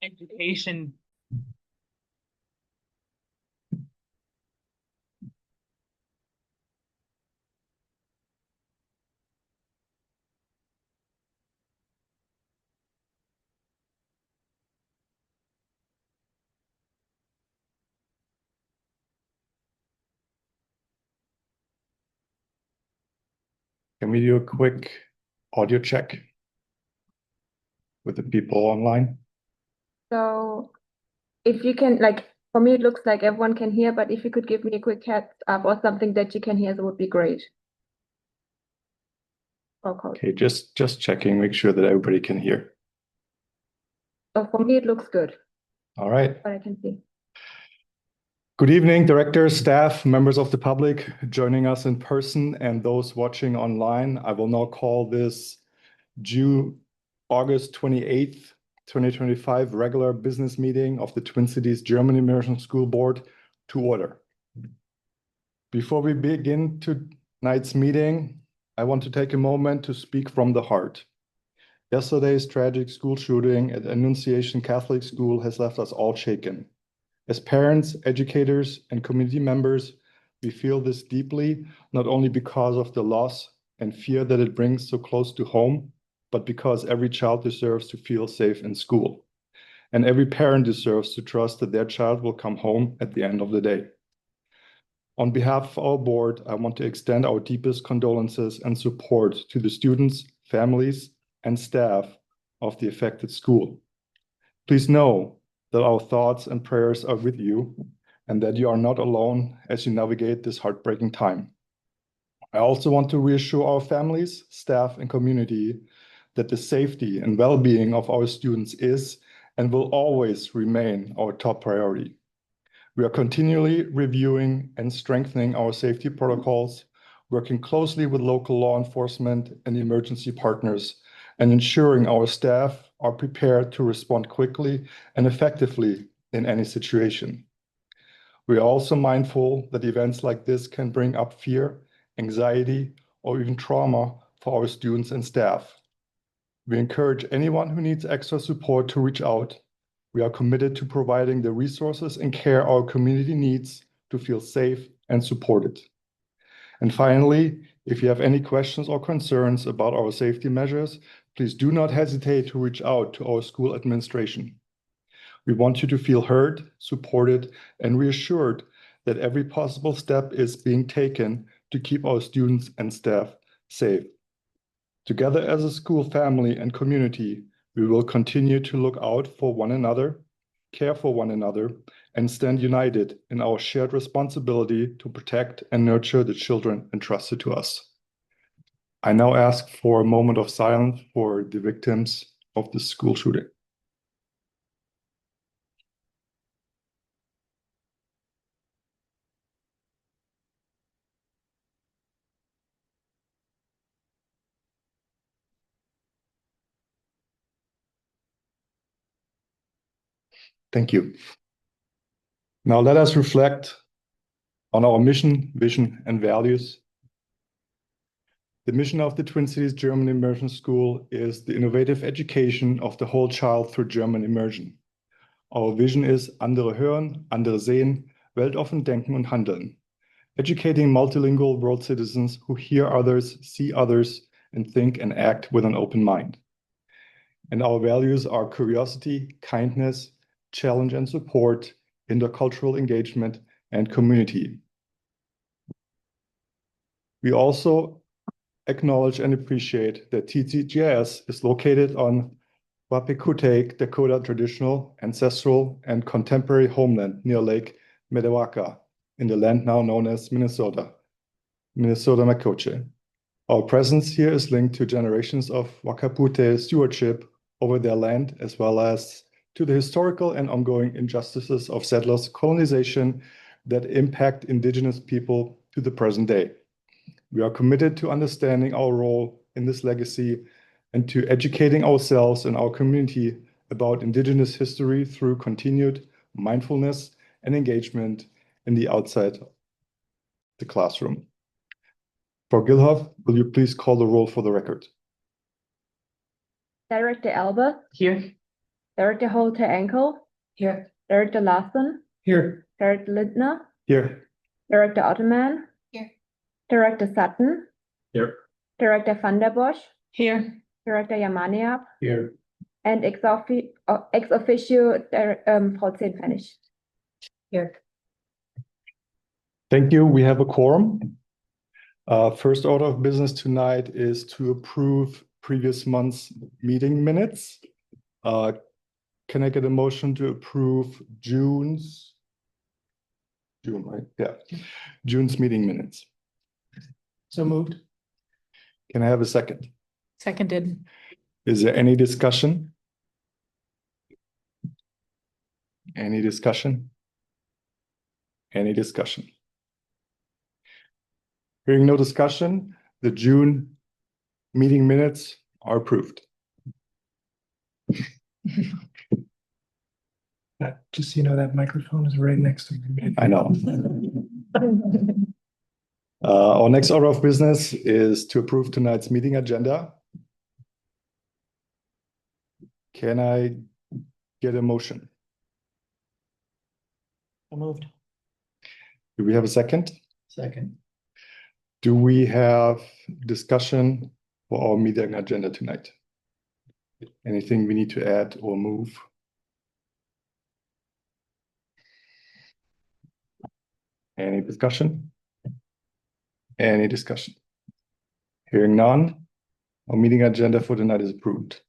education. Can we do a quick audio check with the people online? So if you can, like, for me, it looks like everyone can hear, but if you could give me a quick heads up or something that you can hear, that would be great. Okay, just checking, make sure that everybody can hear. So for me, it looks good. All right. What I can see. Good evening, directors, staff, members of the public joining us in person and those watching online. I will now call this August 28th, 2025 regular business meeting of the Twin Cities German Immersion School Board to order. Before we begin tonight's meeting, I want to take a moment to speak from the heart. Yesterday's tragic school shooting at Annunciation Catholic School has left us all shaken. As parents, educators, and community members, we feel this deeply, not only because of the loss and fear that it brings so close to home, but because every child deserves to feel safe in school. And every parent deserves to trust that their child will come home at the end of the day. On behalf of our board, I want to extend our deepest condolences and support to the students, families, and staff of the affected school. Please know that our thoughts and prayers are with you and that you are not alone as you navigate this heartbreaking time. I also want to reassure our families, staff, and community that the safety and well-being of our students is and will always remain our top priority. We are continually reviewing and strengthening our safety protocols, working closely with local law enforcement and emergency partners, and ensuring our staff are prepared to respond quickly and effectively in any situation. We are also mindful that events like this can bring up fear, anxiety, or even trauma for our students and staff. We encourage anyone who needs extra support to reach out. We are committed to providing the resources and care our community needs to feel safe and supported. And finally, if you have any questions or concerns about our safety measures, please do not hesitate to reach out to our school administration. We want you to feel heard, supported, and reassured that every possible step is being taken to keep our students and staff safe. Together as a school family and community, we will continue to look out for one another, care for one another, and stand united in our shared responsibility to protect and nurture the children entrusted to us. I now ask for a moment of silence for the victims of the school shooting. Thank you. Now let us reflect on our mission, vision, and values. The mission of the Twin Cities German Immersion School is the innovative education of the whole child through German immersion. Our vision is andere hören, andere sehen, weltoffen denken und handeln. Educating multilingual world citizens who hear others, see others, and think and act with an open mind. And our values are curiosity, kindness, challenge and support, intercultural engagement, and community. We also acknowledge and appreciate that TCGS is located on Wapekute Dakota traditional, ancestral, and contemporary homeland near Lake Medawaka in the land now known as Minnesota Makoche. Our presence here is linked to generations of Wakapute stewardship over their land, as well as to the historical and ongoing injustices of settlers' colonization that impact indigenous people to the present day. We are committed to understanding our role in this legacy and to educating ourselves and our community about indigenous history through continued mindfulness and engagement in the outside the classroom. Frau Gilhoff, will you please call the roll for the record? Director Alba. Here. Director Holte Enkel, Here. Director Larson, Here. Director Lindner, Here. Director Ottoman. Here. Director Sutton, Here. Director Van der Bosch, Here. Director Yamaniab, Here. and ex officio, Frau Zehnpfennig. Here. Thank you. We have a quorum. First order of business tonight is to approve previous month's meeting minutes. Can I get a motion to approve June, right? Yeah, June's meeting minutes. So moved. Can I have a second? Seconded. Is there any discussion? Any discussion? Any discussion? Hearing no discussion, the June meeting minutes are approved. Just so you know, that microphone is right next to me. I know. Our next order of business is to approve tonight's meeting agenda. Can I get a motion? So moved. Do we have a second? Second. Do we have discussion for our meeting agenda tonight? Anything we need to add or move? Any discussion? Any discussion? Hearing none, our meeting agenda for tonight is approved.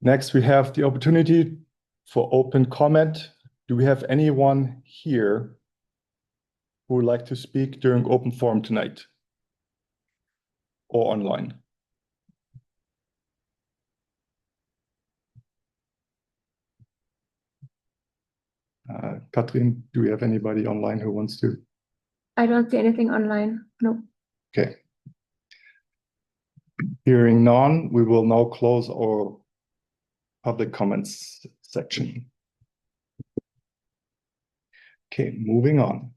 Next, we have the opportunity for open comment. Do we have anyone here who would like to speak during open forum tonight or online? Katrin, do we have anybody online who wants to? I don't see anything online. No. Okay. Hearing none, we will now close our public comments section. Okay, moving on.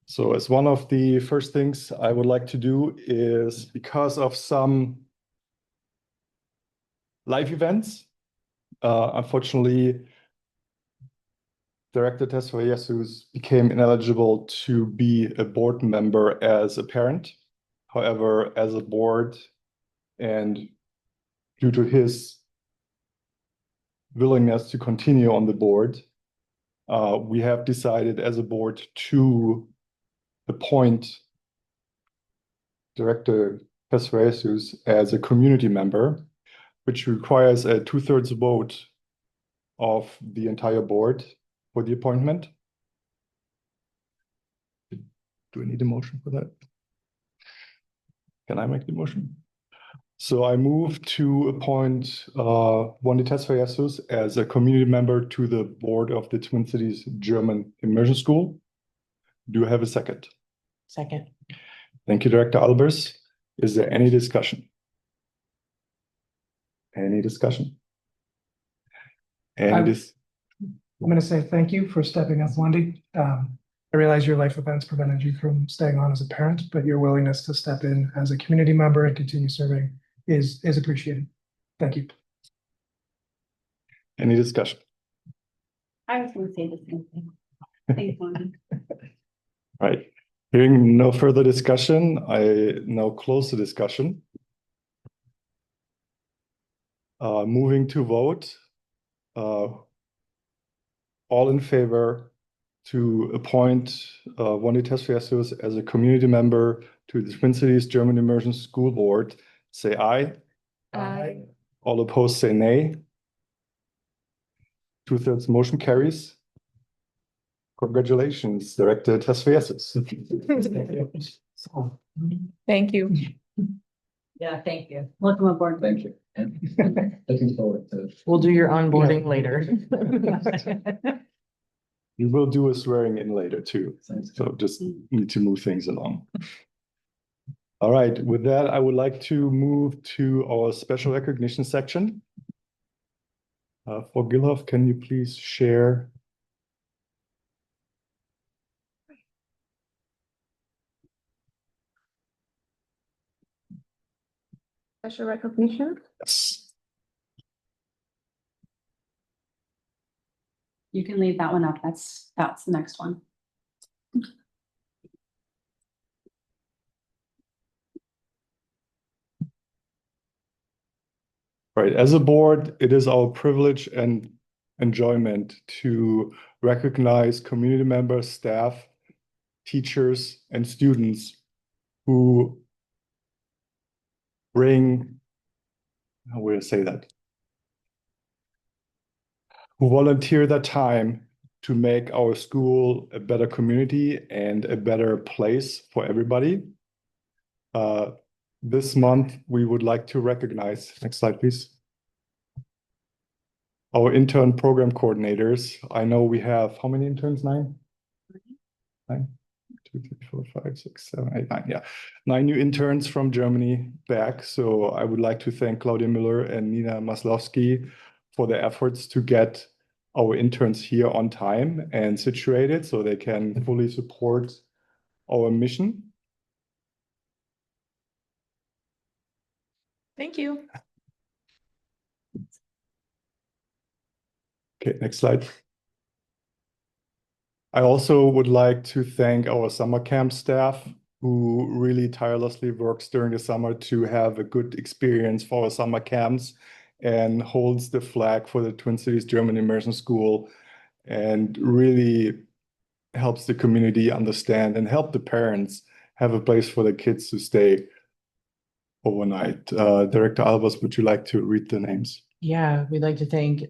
So as one of the first things I would like to do is, because of some live events, unfortunately, Director Tesfayesus became ineligible to be a board member as a parent. However, as a board, and due to his willingness to continue on the board, we have decided as a board to appoint Director Tesfayesus as a community member, which requires a 2/3 vote of the entire board for the appointment. Do I need a motion for that? Can I make the motion? So I move to appoint Wendy Tesfayesus as a community member to the board of the Twin Cities German Immersion School. Do I have a second? Second. Thank you, Director Albers. Is there any discussion? Any discussion? And I'm this, going to say thank you for stepping up, Wendy. I realize your life events prevented you from staying on as a parent, but your willingness to step in as a community member and continue serving is appreciated. Thank you. any discussion? I was gonna say the same thing. Thanks, Wendy. Right. Hearing no further discussion, I now close the discussion. Moving to vote. All in favor to appoint Wendy Tesfayesus as a community member to the Twin Cities German Immersion School Board, say aye. Aye. All opposed, say nay. 2/3 motion carries. Congratulations, Director Tesfayesus. Thank you. Yeah, thank you. Welcome aboard. Thank you. Looking forward to it. We'll do your onboarding later. We will do a swearing in later too, Sounds good. so just need to move things along. All right, with that, I would like to move to our special recognition section. For Gilhoff, can you please share Special recognition. Yes. You can leave that one up. That's the next one. Right. As a board, it is our privilege and enjoyment to recognize community members, staff, teachers, and students who bring, how would I say that? Who volunteer their time to make our school a better community and a better place for everybody. This month, we would like to recognize, next slide, please. Our intern program coordinators. I know we have, how many interns? 9? 9? 2, 3, 4, 5, 6, 7, 8, 9. Yeah, 9 new interns from Germany back. So I would like to thank Claudia Müller and Nina Maslowski for their efforts to get our interns here on time and situated so they can fully support our mission. Thank you. Okay, next slide. I also would like to thank our summer camp staff who really tirelessly works during the summer to have a good experience for our summer camps and holds the flag for the Twin Cities German Immersion School and really helps the community understand and help the parents have a place for the kids to stay overnight. Director Albers, would you like to read the names? Yeah, we'd like to thank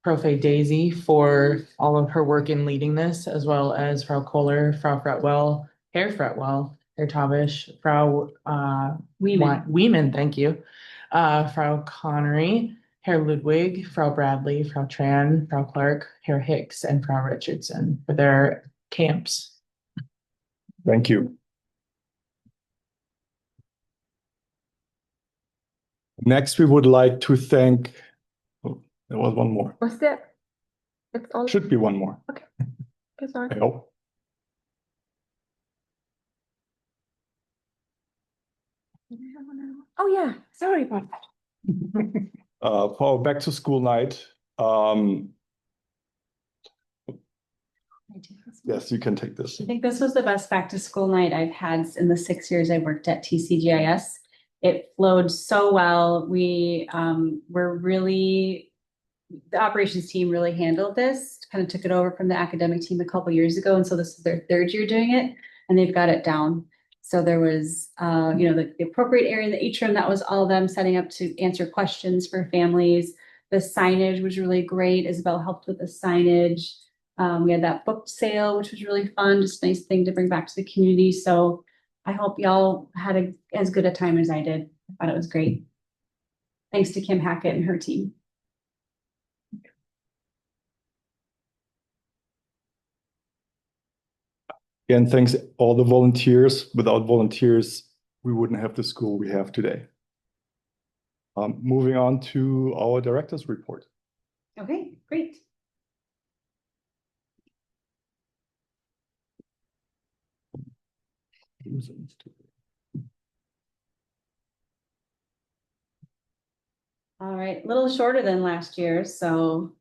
Profe Daisy for all of her work in leading this, as well as Frau Kohler, Frau Fretwell, Herr Fretwell, Herr Tavish, Frau Weeman, thank you, Frau Connery, Herr Ludwig, Frau Bradley, Frau Tran, Frau Clark, Herr Hicks, and Frau Richardson for their camps. Thank you. Next, we would like to thank, oh, there was one more. Was there? It's all. Should be one more. Okay, sorry. I hope. Oh yeah, sorry about that. For our back to school night, yes, you can take this. I think this was the best back to school night I've had in the 6 years I worked at TCGIS. It flowed so well. We were really, the operations team really handled this, kind of took it over from the academic team a couple years ago. And so this is their 3rd year doing it and they've got it down. So there was, the appropriate area in the atrium, that was all of them setting up to answer questions for families. The signage was really great. Isabel helped with the signage. We had that book sale, which was really fun, just a nice thing to bring back to the community. So I hope y'all had as good a time as I did. I thought it was great. Thanks to Kim Hackett and her team. Again, thanks all the volunteers. Without volunteers, we wouldn't have the school we have today. Moving on to our director's report. Okay, great. All right, a little shorter than last year. So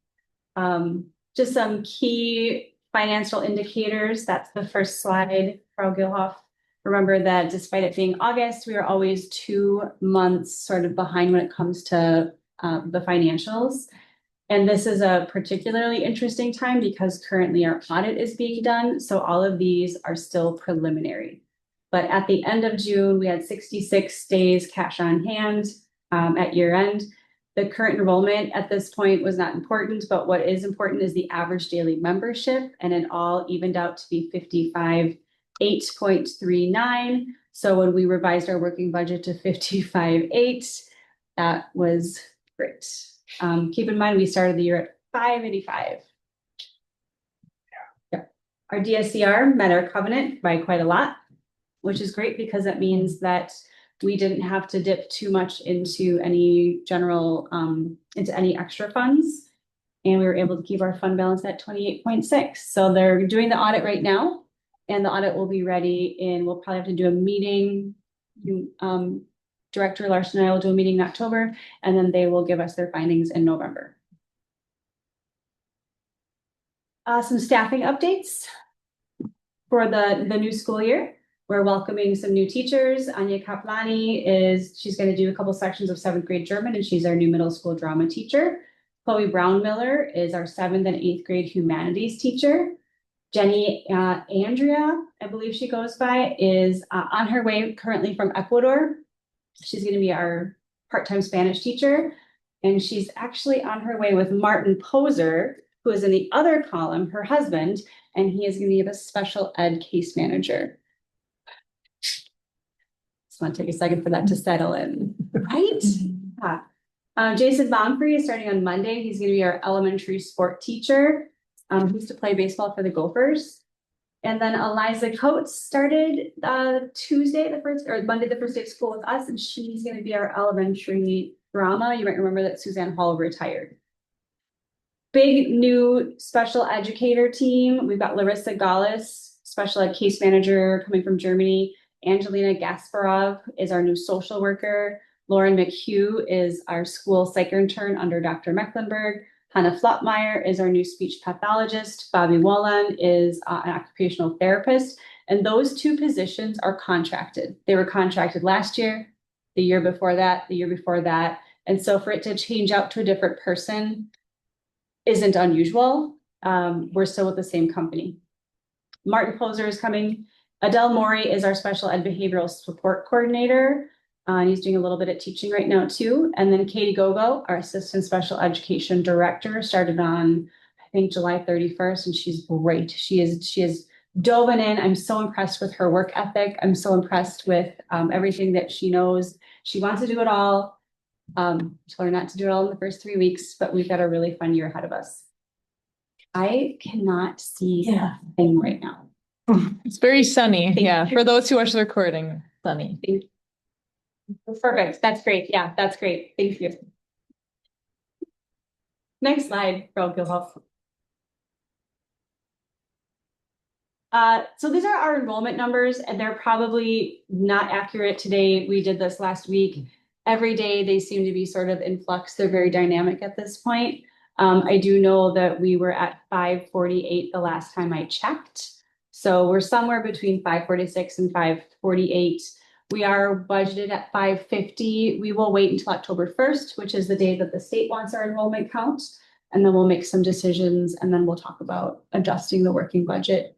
just some key financial indicators. That's the first slide, Frau Gilhoff. Remember that despite it being August, we are always 2 months sort of behind when it comes to the financials. And this is a particularly interesting time because currently our audit is being done. So all of these are still preliminary. But at the end of June, we had 66 days cash on hand at year end. The current enrollment at this point was not important, but what is important is the average daily membership, and it all evened out to be 55.8.39. So when we revised our working budget to 55.8, that was great. Keep in mind, we started the year at 585. Yeah. Our DSCR met our covenant by quite a lot, which is great because that means that we didn't have to dip too much into any general, into any extra funds. And we were able to keep our fund balance at 28.6. So they're doing the audit right now, and the audit will be ready, and we'll probably have to do a meeting Director Larson and I will do a meeting in October, and then they will give us their findings in November. Some staffing updates for the new school year. We're welcoming some new teachers. Anya Kaplani she's going to do a couple sections of 7th grade German, and she's our new middle school drama teacher. Chloe Brown Miller is our 7th and 8th grade humanities teacher. Jenny Andrea, I believe she goes by, is on her way currently from Ecuador. She's going to be our part-time Spanish teacher. And she's actually on her way with Martin Poser, who is in the other column, her husband, and he is going to be the special ed case manager. Just want to take a second for that to settle in, right? Yeah. Jason Bonfrey is starting on Monday. He's going to be our elementary sport teacher. He used to play baseball for the Gophers. And then Eliza Coates started Monday, the first day of school with us, and she's going to be our elementary drama. You might remember that Suzanne Hall retired. Big new special educator team. We've got Larissa Gaulis, special ed case manager coming from Germany. Angelina Gasparov is our new social worker. Lauren McHugh is our school psych intern under Dr. Mecklenburg. Hannah Flopmeyer is our new speech pathologist. Bobby Wallen is an occupational therapist. And those 2 positions are contracted. They were contracted last year, the year before that, the year before that. And so for it to change out to a different person isn't unusual. We're still with the same company. Martin Poser is coming. Adele Mori is our special ed behavioral support coordinator. He's doing a little bit of teaching right now too. And then Katie Gogo, our assistant special education director, started on, I think, July 31st, and she's great. She is dove in. I'm so impressed with her work ethic. I'm so impressed with everything that she knows. She wants to do it all. Told her not to do it all in the first 3 weeks, but we've got a really fun year ahead of us. I cannot see a thing right now. It's very sunny. Thank Yeah, you. for those who watch the recording, sunny. Perfect. That's great. Yeah, that's great. Thank you. Next slide, Frau Gilhoff. So these are our enrollment numbers, and they're probably not accurate today. We did this last week. Every day they seem to be sort of in flux. They're very dynamic at this point. I do know that we were at 548 the last time I checked. So we're somewhere between 546 and 548. We are budgeted at 550. We will wait until October 1st, which is the day that the state wants our enrollment count. And then we'll make some decisions, and then we'll talk about adjusting the working budget.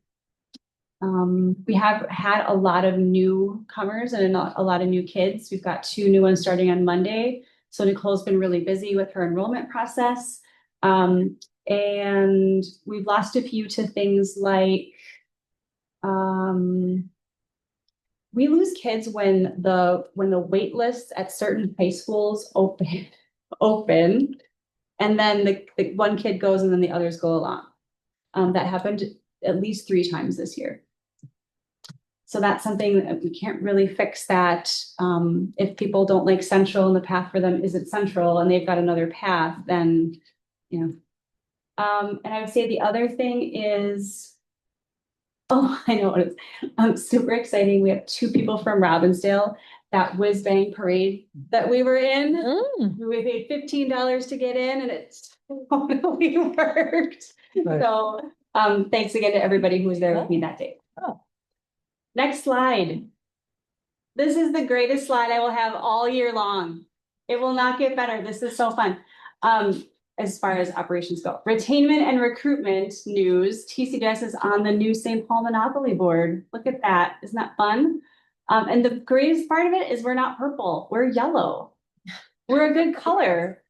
We have had a lot of newcomers and a lot of new kids. We've got 2 new ones starting on Monday. So Nicole's been really busy with her enrollment process. And we've lost a few to things like, we lose kids when the wait lists at certain high schools open, and then the one kid goes and then the others go along. That happened at least 3 times this year. So that's something that we can't really fix that. If people don't like Central and the path for them isn't Central and they've got another path, then, you know. And I would say the other thing is, oh, I know what it is. Super exciting. We have 2 people from Robbinsdale, that whiz bang parade that we were in. We paid $15 to get in, and it's totally worked. Right. So thanks again to everybody who was there with me that day. Oh. Next slide. This is the greatest slide I will have all year long. It will not get better. This is so fun. As far as operations go. Retainment and recruitment news. TCDS is on the new St. Paul Monopoly board. Look at that. Isn't that fun? And the greatest part of it is we're not purple. We're yellow. We're a good color.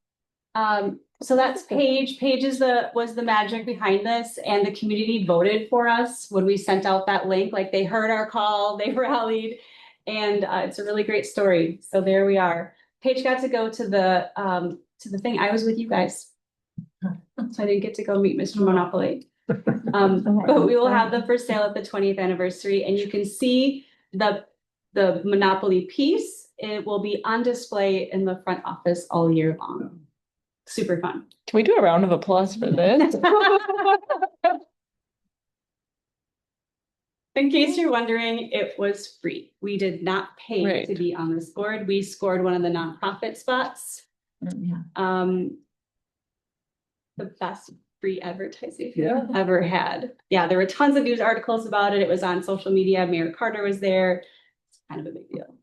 So that's Paige. Paige was the magic behind this, and the community voted for us when we sent out that link. Like, they heard our call, they rallied, and it's a really great story. So there we are. Paige got to go to the thing. I was with you guys. So I didn't get to go meet Mr. Monopoly. But we will have them for sale at the 20th anniversary, and you can see the Monopoly piece. It will be on display in the front office all year long. Super fun. Can we do a round of applause for this? In case you're wondering, it was free. We did not pay Right. to be on this board. We scored one of the nonprofit spots. The best free advertising Yeah. we've ever had. Yeah, there were tons of news articles about it. It was on social media. Mayor Carter was there. It's kind of a big deal.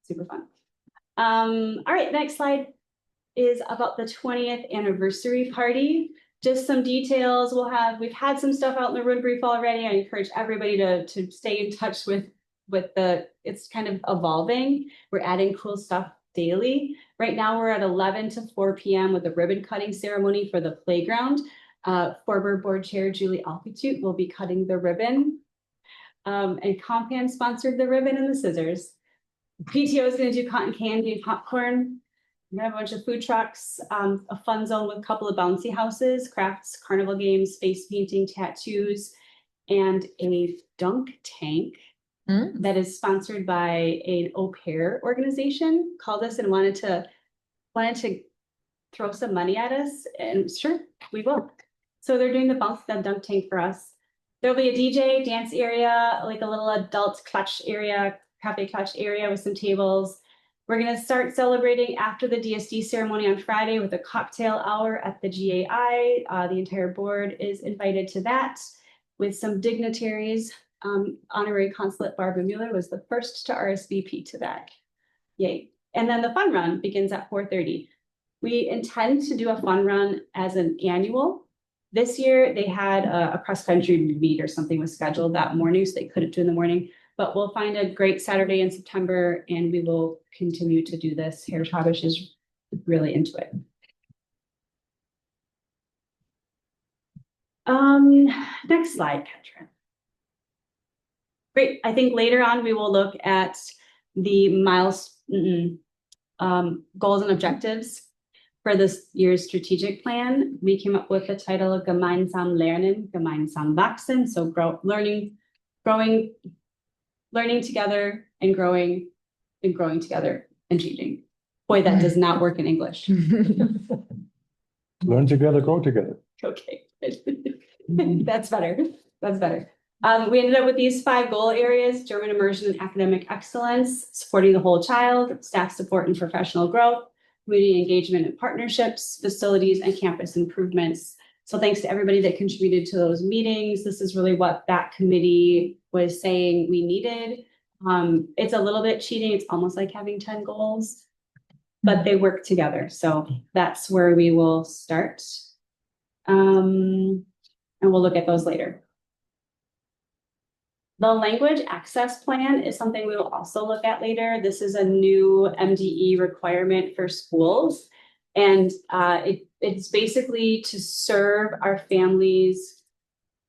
Super fun. All right, next slide is about the 20th anniversary party. Just some details. We've had some stuff out in the road brief already. I encourage everybody to stay in touch with it's kind of evolving. We're adding cool stuff daily. Right now we're at 11 to 4 p.m. with a ribbon cutting ceremony for the playground. Former board chair Julie Alcatute will be cutting the ribbon. And Compan sponsored the ribbon and the scissors. PTO is going to do cotton candy and popcorn. We have a bunch of food trucks, a fun zone with a couple of bouncy houses, crafts, carnival games, face painting, tattoos, and a dunk tank that is sponsored by an au pair organization. Called us and wanted to throw some money at us, and sure, we will. So they're doing the dunk tank for us. There'll be a DJ, dance area, like a little adult clutch area, cafe clutch area with some tables. We're going to start celebrating after the DSD ceremony on Friday with a cocktail hour at the GAI. The entire board is invited to that with some dignitaries. Honorary Consulate Barbara Mueller was the first to RSVP to that. Yay. And then the fun run begins at 4:30. We intend to do a fun run as an annual. This year they had a cross-country meet or something was scheduled that morning, so they couldn't do in the morning. But we'll find a great Saturday in September and we will continue to do this. Heritage Habish is really into it. Next slide, Katrin. Great. I think later on we will look at the goals and objectives for this year's strategic plan. We came up with the title of Gemeinsam lernen, gemeinsam wachsen. So learning together and growing together and changing. Boy, that does not work in English. Learn together, grow together. Okay. That's better. That's better. We ended up with these 5 goal areas: German immersion and academic excellence, supporting the whole child, staff support and professional growth, community engagement and partnerships, facilities and campus improvements. So thanks to everybody that contributed to those meetings. This is really what that committee was saying we needed. It's a little bit cheating. It's almost like having 10 goals, but they work together. So that's where we will start. And we'll look at those later. The language access plan is something we will also look at later. This is a new MDE requirement for schools. And it's basically to serve our families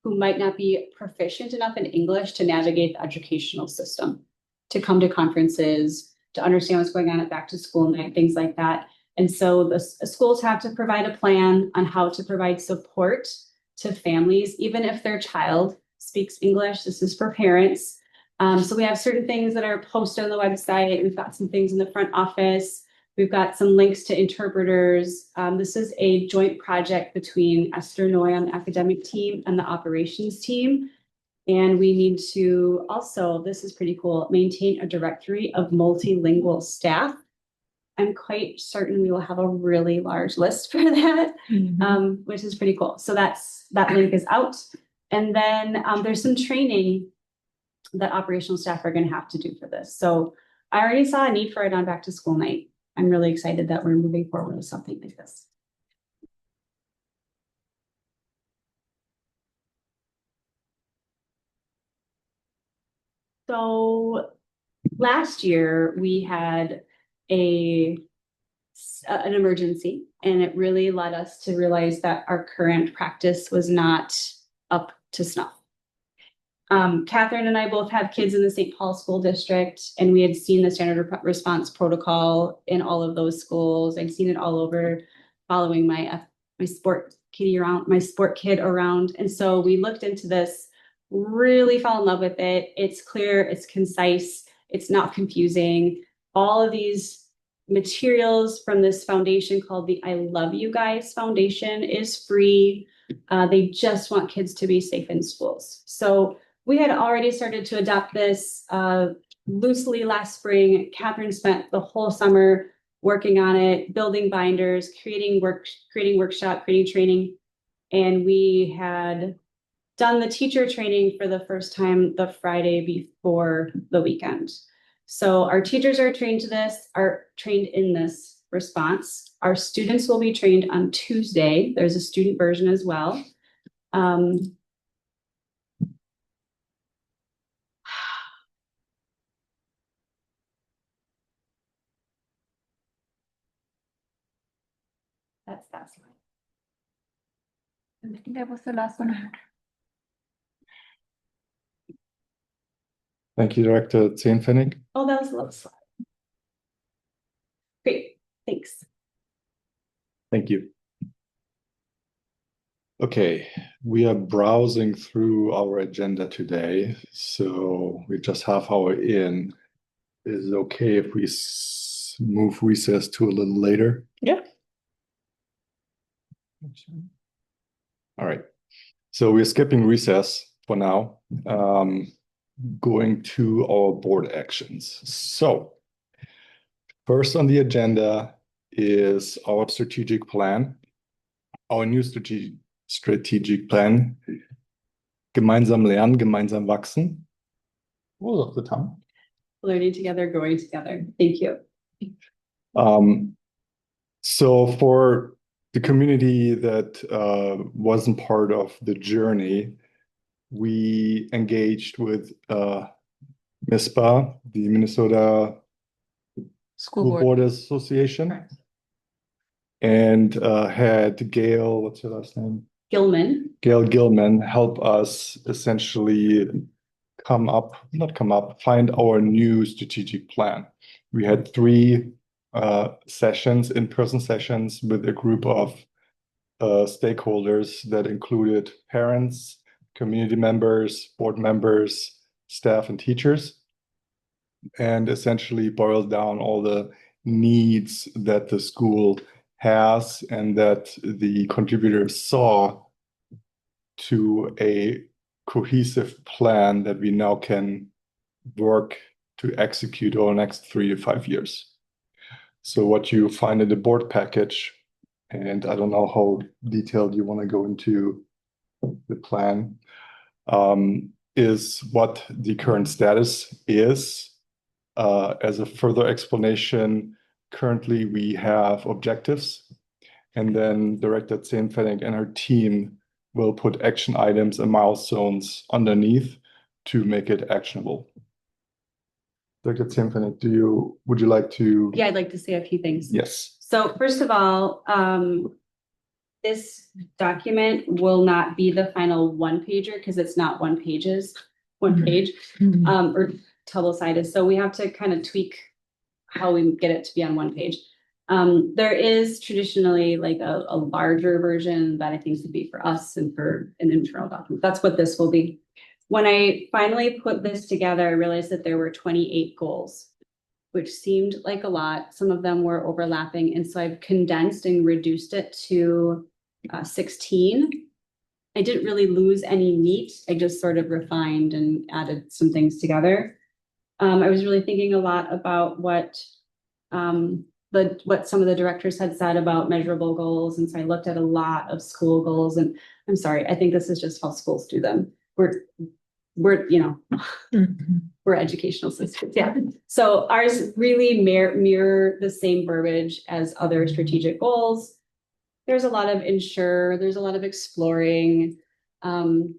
who might not be proficient enough in English to navigate the educational system, to come to conferences, to understand what's going on at back to school night, things like that. And so the schools have to provide a plan on how to provide support to families, even if their child speaks English. This is for parents. So we have certain things that are posted on the website. We've got some things in the front office. We've got some links to interpreters. This is a joint project between Esther Noy on the academic team and the operations team. And we need to also, this is pretty cool, maintain a directory of multilingual staff. I'm quite certain we will have a really large list for that, which is pretty cool. So that link is out. And then there's some training that operational staff are going to have to do for this. So I already saw a need for it on back to school night. I'm really excited that we're moving forward with something like this. So last year we had an emergency, and it really led us to realize that our current practice was not up to snuff. Catherine and I both have kids in the St. Paul School District, and we had seen the standard response protocol in all of those schools. I'd seen it all over, following my sport kid around. And so we looked into this, really fell in love with it. It's clear, it's concise, it's not confusing. All of these materials from this foundation called the I Love You Guys Foundation is free. They just want kids to be safe in schools. So we had already started to adopt this loosely last spring. Catherine spent the whole summer working on it, building binders, creating workshop, creating training. And we had done the teacher training for the first time the Friday before the weekend. So our teachers are trained in this response. Our students will be trained on Tuesday. There's a student version as well. That's that slide. I think that was the last one I had. Thank you, Director Zehnfennig. Oh, that was the last slide. Great, thanks. Thank you. Okay, we are browsing through our agenda today, so we're just half hour in. Is it okay if we move recess to a little later? Yeah. All right, so we're skipping recess for now, going to our board actions. So first on the agenda is our strategic plan, our new strategic plan, Gemeinsam lernen, gemeinsam wachsen. Rules of the tongue. Learning together, growing together. Thank you. So for the community that wasn't part of the journey, we engaged with MISPA, the Minnesota School Board Association, Correct. and had Gail, what's her last name? Gilman. Gail Gilman help us essentially find our new strategic plan. We had 3 sessions, in-person sessions with a group of stakeholders that included parents, community members, board members, staff, and teachers, and essentially boiled down all the needs that the school has and that the contributors saw to a cohesive plan that we now can work to execute over the next 3 to 5 years. So what you find in the board package, and I don't know how detailed you want to go into the plan, is what the current status is. As a further explanation, currently we have objectives, and then Director Zehnfennig and her team will put action items and milestones underneath to make it actionable. Dr. Zehnfennig, would you like to? Yeah, I'd like to say a few things. Yes. So first of all, this document will not be the final one-pager because it's not one page, or double-sided. So we have to kind of tweak how we get it to be on one page. There is traditionally like a larger version that I think would be for us and for an internal document. That's what this will be. When I finally put this together, I realized that there were 28 goals, which seemed like a lot. Some of them were overlapping. And so I've condensed and reduced it to 16. I didn't really lose any meat. I just sort of refined and added some things together. I was really thinking a lot about what some of the directors had said about measurable goals. And so I looked at a lot of school goals, and I'm sorry, I think this is just how schools do them. We're educational systems. Yeah. So ours really mirror the same verbiage as other strategic goals. There's a lot of ensure, there's a lot of exploring. And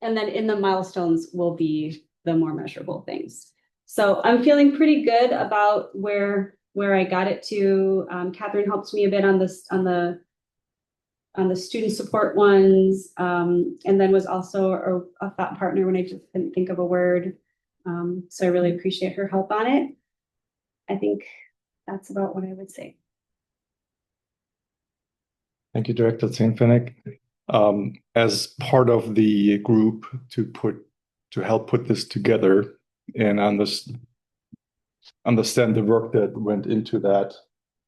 then in the milestones will be the more measurable things. So I'm feeling pretty good about where I got it to. Catherine helped me a bit on this, on the student support ones, and then was also a thought partner when I just couldn't think of a word. So I really appreciate her help on it. I think that's about what I would say. Thank you, Director Zehnfennig. As part of the group to help put this together and understand the work that went into that,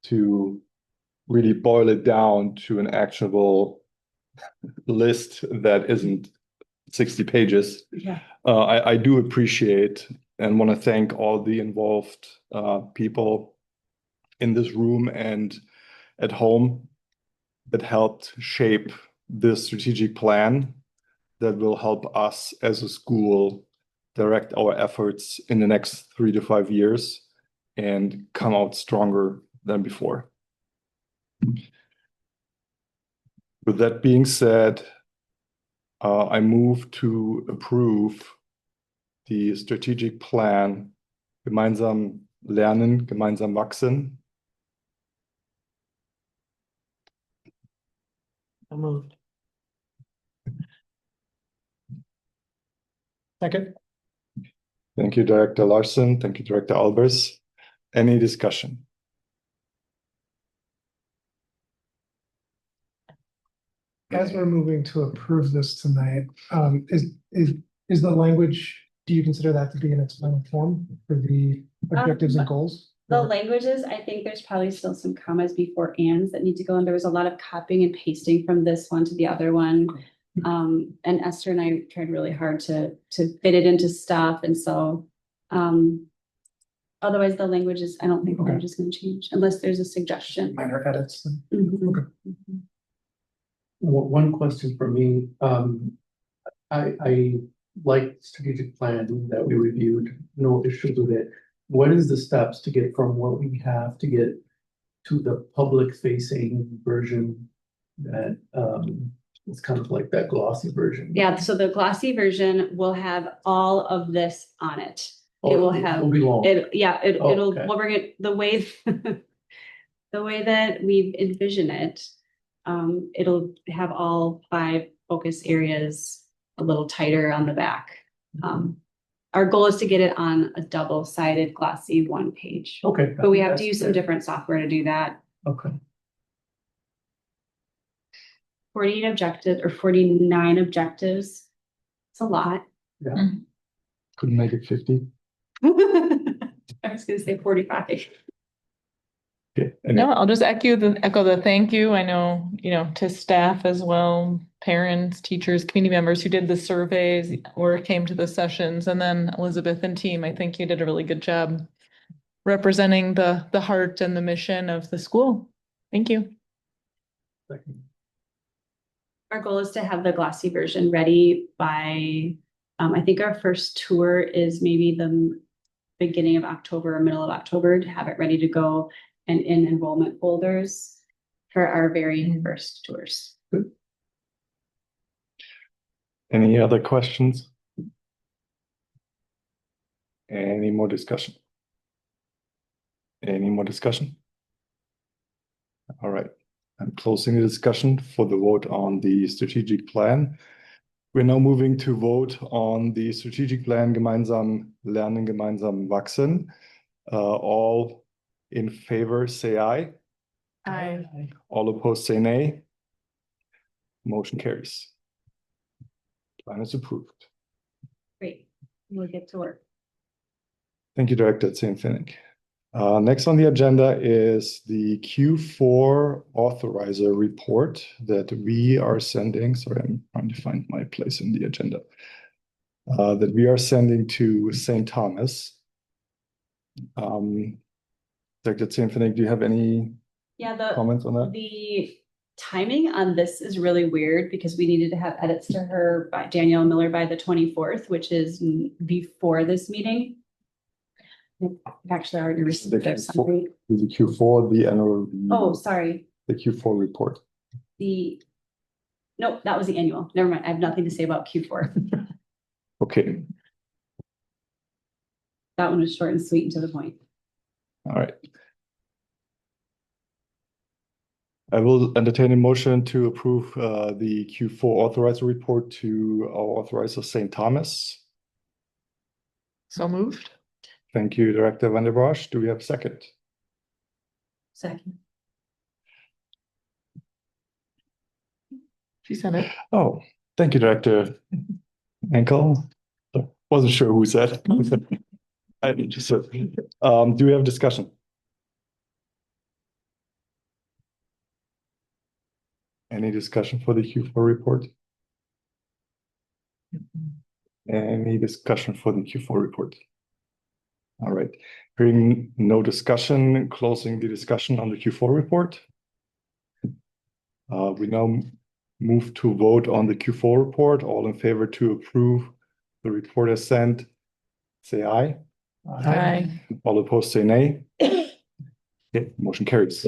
to really boil it down to an actionable list that isn't 60 pages. Yeah. I do appreciate and want to thank all the involved people in this room and at home that helped shape the strategic plan that will help us as a school direct our efforts in the next 3 to 5 years and come out stronger than before. With that being said, I move to approve the strategic plan Gemeinsam lernen, gemeinsam wachsen. So moved. Second. Thank you, Director Larson. Thank you, Director Albers. Any discussion? As we're moving to approve this tonight, is the language, do you consider that to be in its final form for the objectives and goals? The languages, I think there's probably still some commas before ands that need to go, and there was a lot of copying and pasting from this one to the other one. And Esther and I tried really hard to fit it into stuff, and so otherwise the language is, I don't think the Okay. language is gonna change unless there's a suggestion. Minor edits. Mhm. Okay. Mhm. One question for me, I like the strategic plan that we reviewed, no issues with it. What is the steps to get from what we have to get to the public facing version that, it's kind of like that glossy version? Yeah, so the glossy version will have all of this on it. Oh, It will have, It'll be long. Oh, it'll, okay. well, we're gonna, the way, the way that we envision it, it'll have all 5 focus areas a little tighter on the back. Our goal is to get it on a double-sided glossy 1 page, Okay. but we have to that's use some fair. different software to do that. Okay. 48 objectives or 49 objectives. It's a lot. Couldn't make it 50. I was gonna say 45. Okay. No, I'll just echo the thank you. I know, to staff as well, parents, teachers, community members who did the surveys or came to the sessions, and then Elizabeth and team, I think you did a really good job representing the heart and the mission of the school. Thank you. Our goal is to have the glossy version ready by, I think our first tour is maybe the beginning of October or middle of October, to have it ready to go and in enrollment folders for our very first tours. Any other questions? Any more discussion? Any more discussion? All right. I'm closing the discussion for the vote on the strategic plan. We're now moving to vote on the strategic plan Gemeinsam lernen, gemeinsam wachsen. All in favor, say aye. Aye. All opposed, say nay. Motion carries. Plan is approved. Great, we'll get to work. Thank you, Director Zinfinnig. Next on the agenda is the Q4 authorizer report that we are sending. Sorry, I'm trying to find my place in the agenda. That we are sending to St. Thomas. Director Zinfinnig, do you have any comments on that? The timing on this is really weird because we needed to have edits to her by Danielle Miller by the 24th, which is before this meeting. I've actually already received their summary. The Q4, the annual. Oh, sorry. The Q4 report. Nope, that was the annual. Never mind. I have nothing to say about Q4. Okay. That one was short and sweet and to the point. All right. I will entertain a motion to approve the Q4 authorizer report to our authorizer St. Thomas. So moved. Thank you, Director Van der Bosch. Do we have a second? Second. She said it. Oh, thank you, Director Henkel. Wasn't sure who said. I just said. Do we have discussion? Any discussion for the Q4 report? Any discussion for the Q4 report? All right, hearing no discussion, closing the discussion on the Q4 report. We now move to vote on the Q4 report. All in favor to approve the report as sent, say aye. Aye. All opposed, say nay. Okay, motion carries.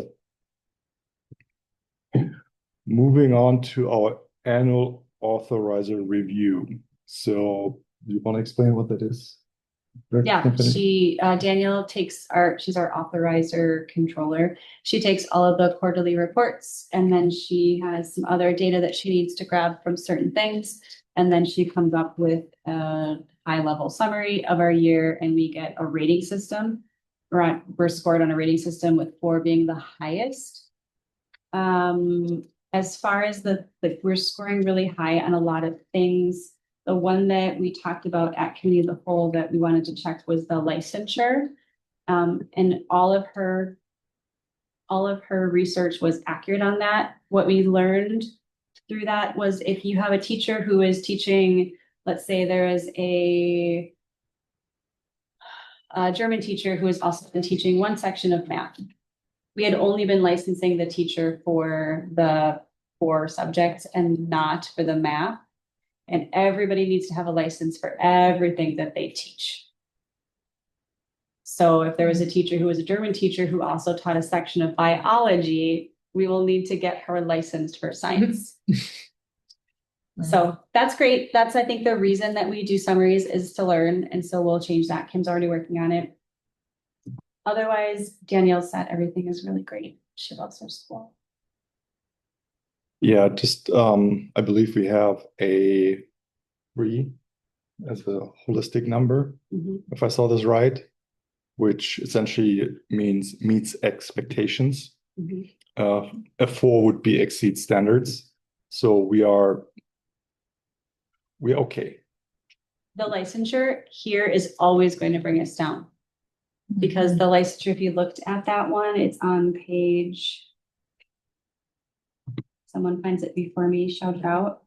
Moving on to our annual authorizer review. So you want to explain what that is? Yeah, Tiffany? Danielle she's our authorizer controller. She takes all of the quarterly reports and then she has some other data that she needs to grab from certain things. And then she comes up with a high level summary of our year and we get a rating system. We're scored on a rating system with 4 being the highest. As far as we're scoring really high on a lot of things. The one that we talked about at committee of the whole that we wanted to check was the licensure. And all of her research was accurate on that. What we learned through that was if you have a teacher who is teaching, let's say there is a German teacher who has also been teaching one section of math. We had only been licensing the teacher for the 4 subjects and not for the math. And everybody needs to have a license for everything that they teach. So if there was a teacher who was a German teacher who also taught a section of biology, we will need to get her licensed for science. So that's great. That's, I think, the reason that we do summaries is to learn. And so we'll change that. Kim's already working on it. Otherwise, Danielle said everything is really great. She loves her school. Yeah, just I believe we have a 3 as a holistic number, if I saw this right, which essentially means meets expectations. A 4 would be exceed standards. So we're okay. The licensure here is always going to bring us down. Because the licensure, if you looked at that one, it's on page. Someone finds it before me, shout it out.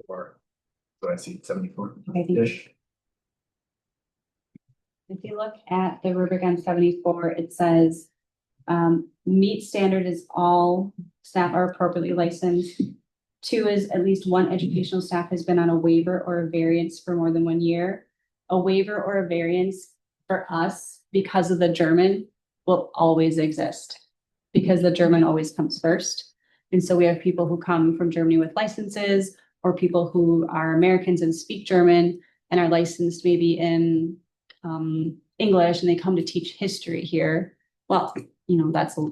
So I see 74. Okay, thank you. If you look at the rubric on 74, it says meet standard is all staff are appropriately licensed. 2 is at least 1 educational staff has been on a waiver or a variance for more than 1 year. A waiver or a variance for us, because of the German, will always exist because the German always comes first. And so we have people who come from Germany with licenses or people who are Americans and speak German and are licensed maybe in English and they come to teach history here. Well, you know, that's a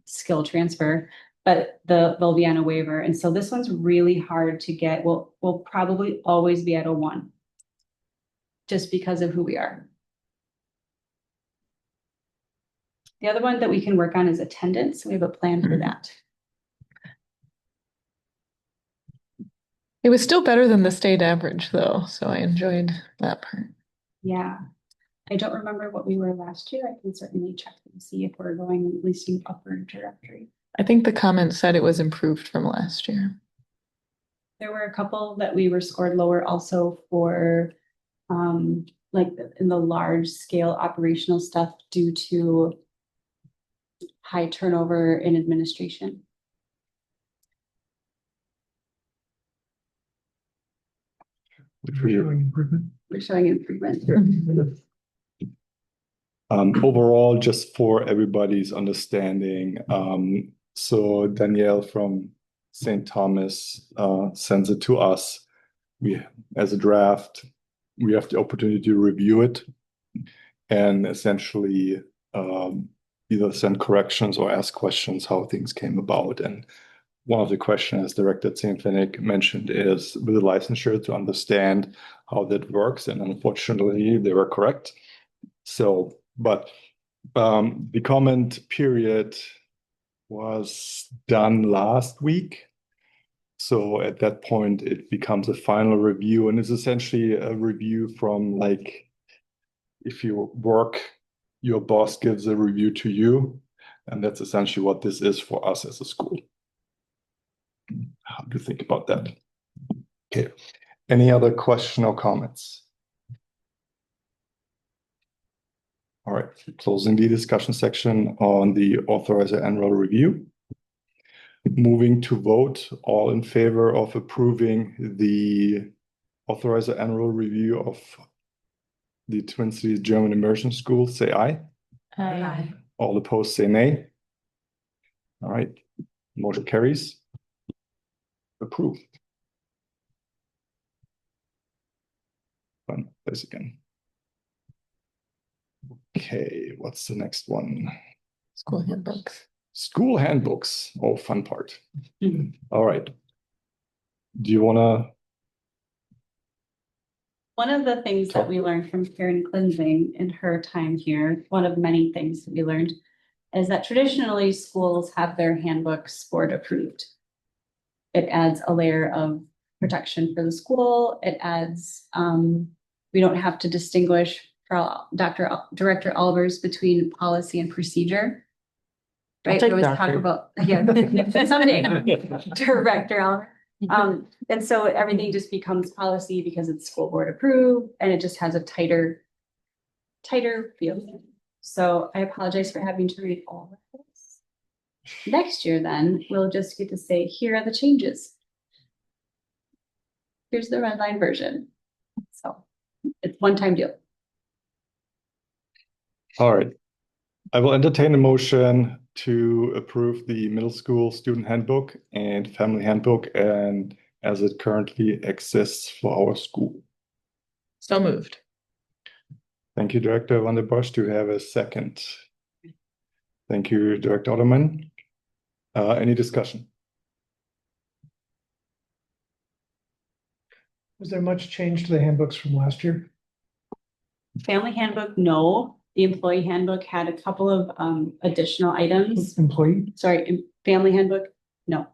skill transfer, but they'll be on a waiver. And so this one's really hard to get. We'll probably always be at a 1 just because of who we are. The other one that we can work on is attendance. We have a plan for that. It was still better than the state average though, so I enjoyed that part. Yeah. I don't remember what we were last year. I can certainly check and see if we're going at least in upward trajectory. I think the comment said it was improved from last year. There were a couple that we were scored lower also for like in the large scale operational stuff due to high turnover in administration. Which We're showing improvement. We're showing improvement. Overall, just for everybody's understanding, so Danielle from St. Thomas sends it to us. We, as a draft, we have the opportunity to review it and essentially either send corrections or ask questions how things came about. And one of the questions, as Director Zinfenig mentioned, is with the licensure to understand how that works. And unfortunately, they were correct. So, but the comment period was done last week. So at that point, it becomes a final review, and it's essentially a review from like, if you work, your boss gives a review to you, And that's essentially what this is for us as a school. How do you think about that? Okay. Any other question or comments? All right, closing the discussion section on the authorizer annual review. Moving to vote, all in favor of approving the authorizer annual review of the Twin Cities German Immersion School, say aye. Aye. All opposed, say nay. All right, motion carries. Approved. Fun place again. Okay, what's the next one? School handbooks. School handbooks. Oh, fun part. Mhm. All right. Do you wanna? One of the things that we learned from Karen Cleansing in her time here, one of many things that we learned, is that traditionally schools have their handbooks board approved. It adds a layer of protection for the school. It adds, we don't have to distinguish for Director Albers between policy and procedure. I'll Right, take we always talk doctor. about, yeah, someday, Director Albers. And so everything just becomes policy because it's school board approved and it just has a tighter feel. So I apologize for having to read all of this. Next year, then, we'll just get to say, here are the changes. Here's the red line version. So it's one-time deal. All right. I will entertain a motion to approve the middle school student handbook and family handbook and as it currently exists for our school. So moved. Thank you, Director Van der Bosch. Do you have a second? Thank you, Director Otterman. Any discussion? Was there much change to the handbooks from last year? Family handbook, no. The employee handbook had a couple of additional items. Employee? Sorry, family handbook, no,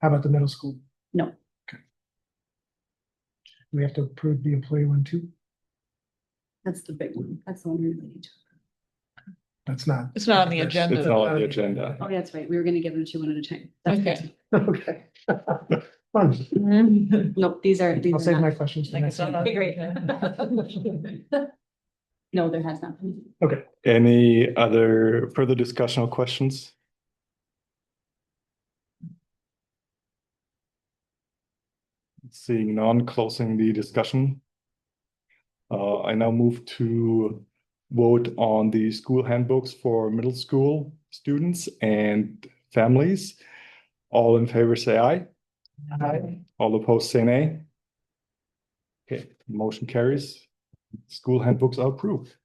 How about the middle school? no. We have to approve the employee one too? That's the big one. That's the one we really need to. That's not. It's not on the It's agenda. not on the agenda. Oh, that's right. We were gonna give them to one at a time. That's Okay. Okay. Fun. good. Nope, these are I'll save not. my questions for Like next it's not time. on Okay, great. the No, there has not been. Any other further discussion or questions? Seeing none, closing the discussion. I now move to vote on the school handbooks for middle school students and families. All in favor, say aye. Aye. All opposed, say nay. Okay, motion carries. School handbooks are approved.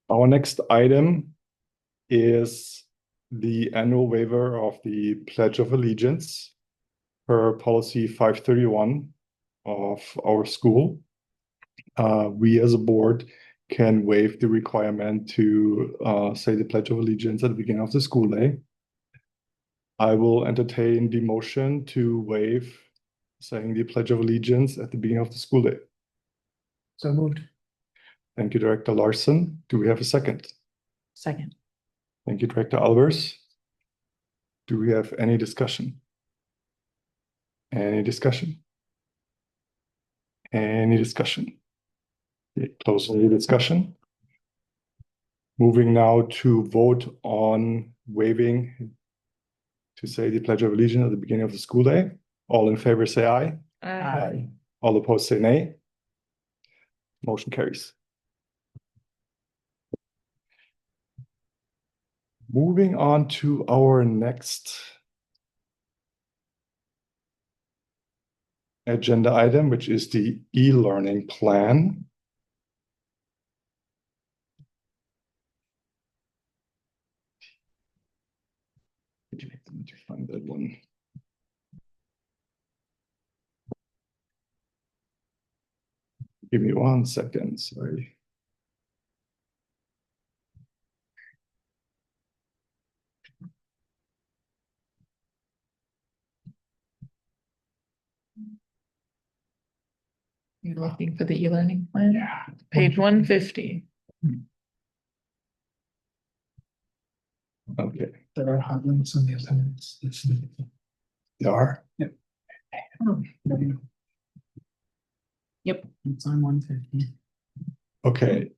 Our next item is the annual waiver of the Pledge of Allegiance per policy 531 of our school. We as a board can waive the requirement to say the Pledge of Allegiance at the beginning of the school day. I will entertain the motion to waive saying the Pledge of Allegiance at the beginning of the school day. So moved. Thank you, Director Larson. Do we have a second? Second. Thank you, Director Albers. Do we have any discussion? Any discussion? Any discussion? Okay, closing the discussion. Moving now to vote on waiving to say the Pledge of Allegiance at the beginning of the school day. All in favor, say aye. Aye. All opposed, say nay. Motion carries. Moving on to our next agenda item, which is the e-learning plan. Let me find that one. Give me 1 second, sorry. You're looking for the e-learning plan? Yeah. Page 150. Okay, There are hot links on the appendix. there are. Yep, it's on 150. Okay.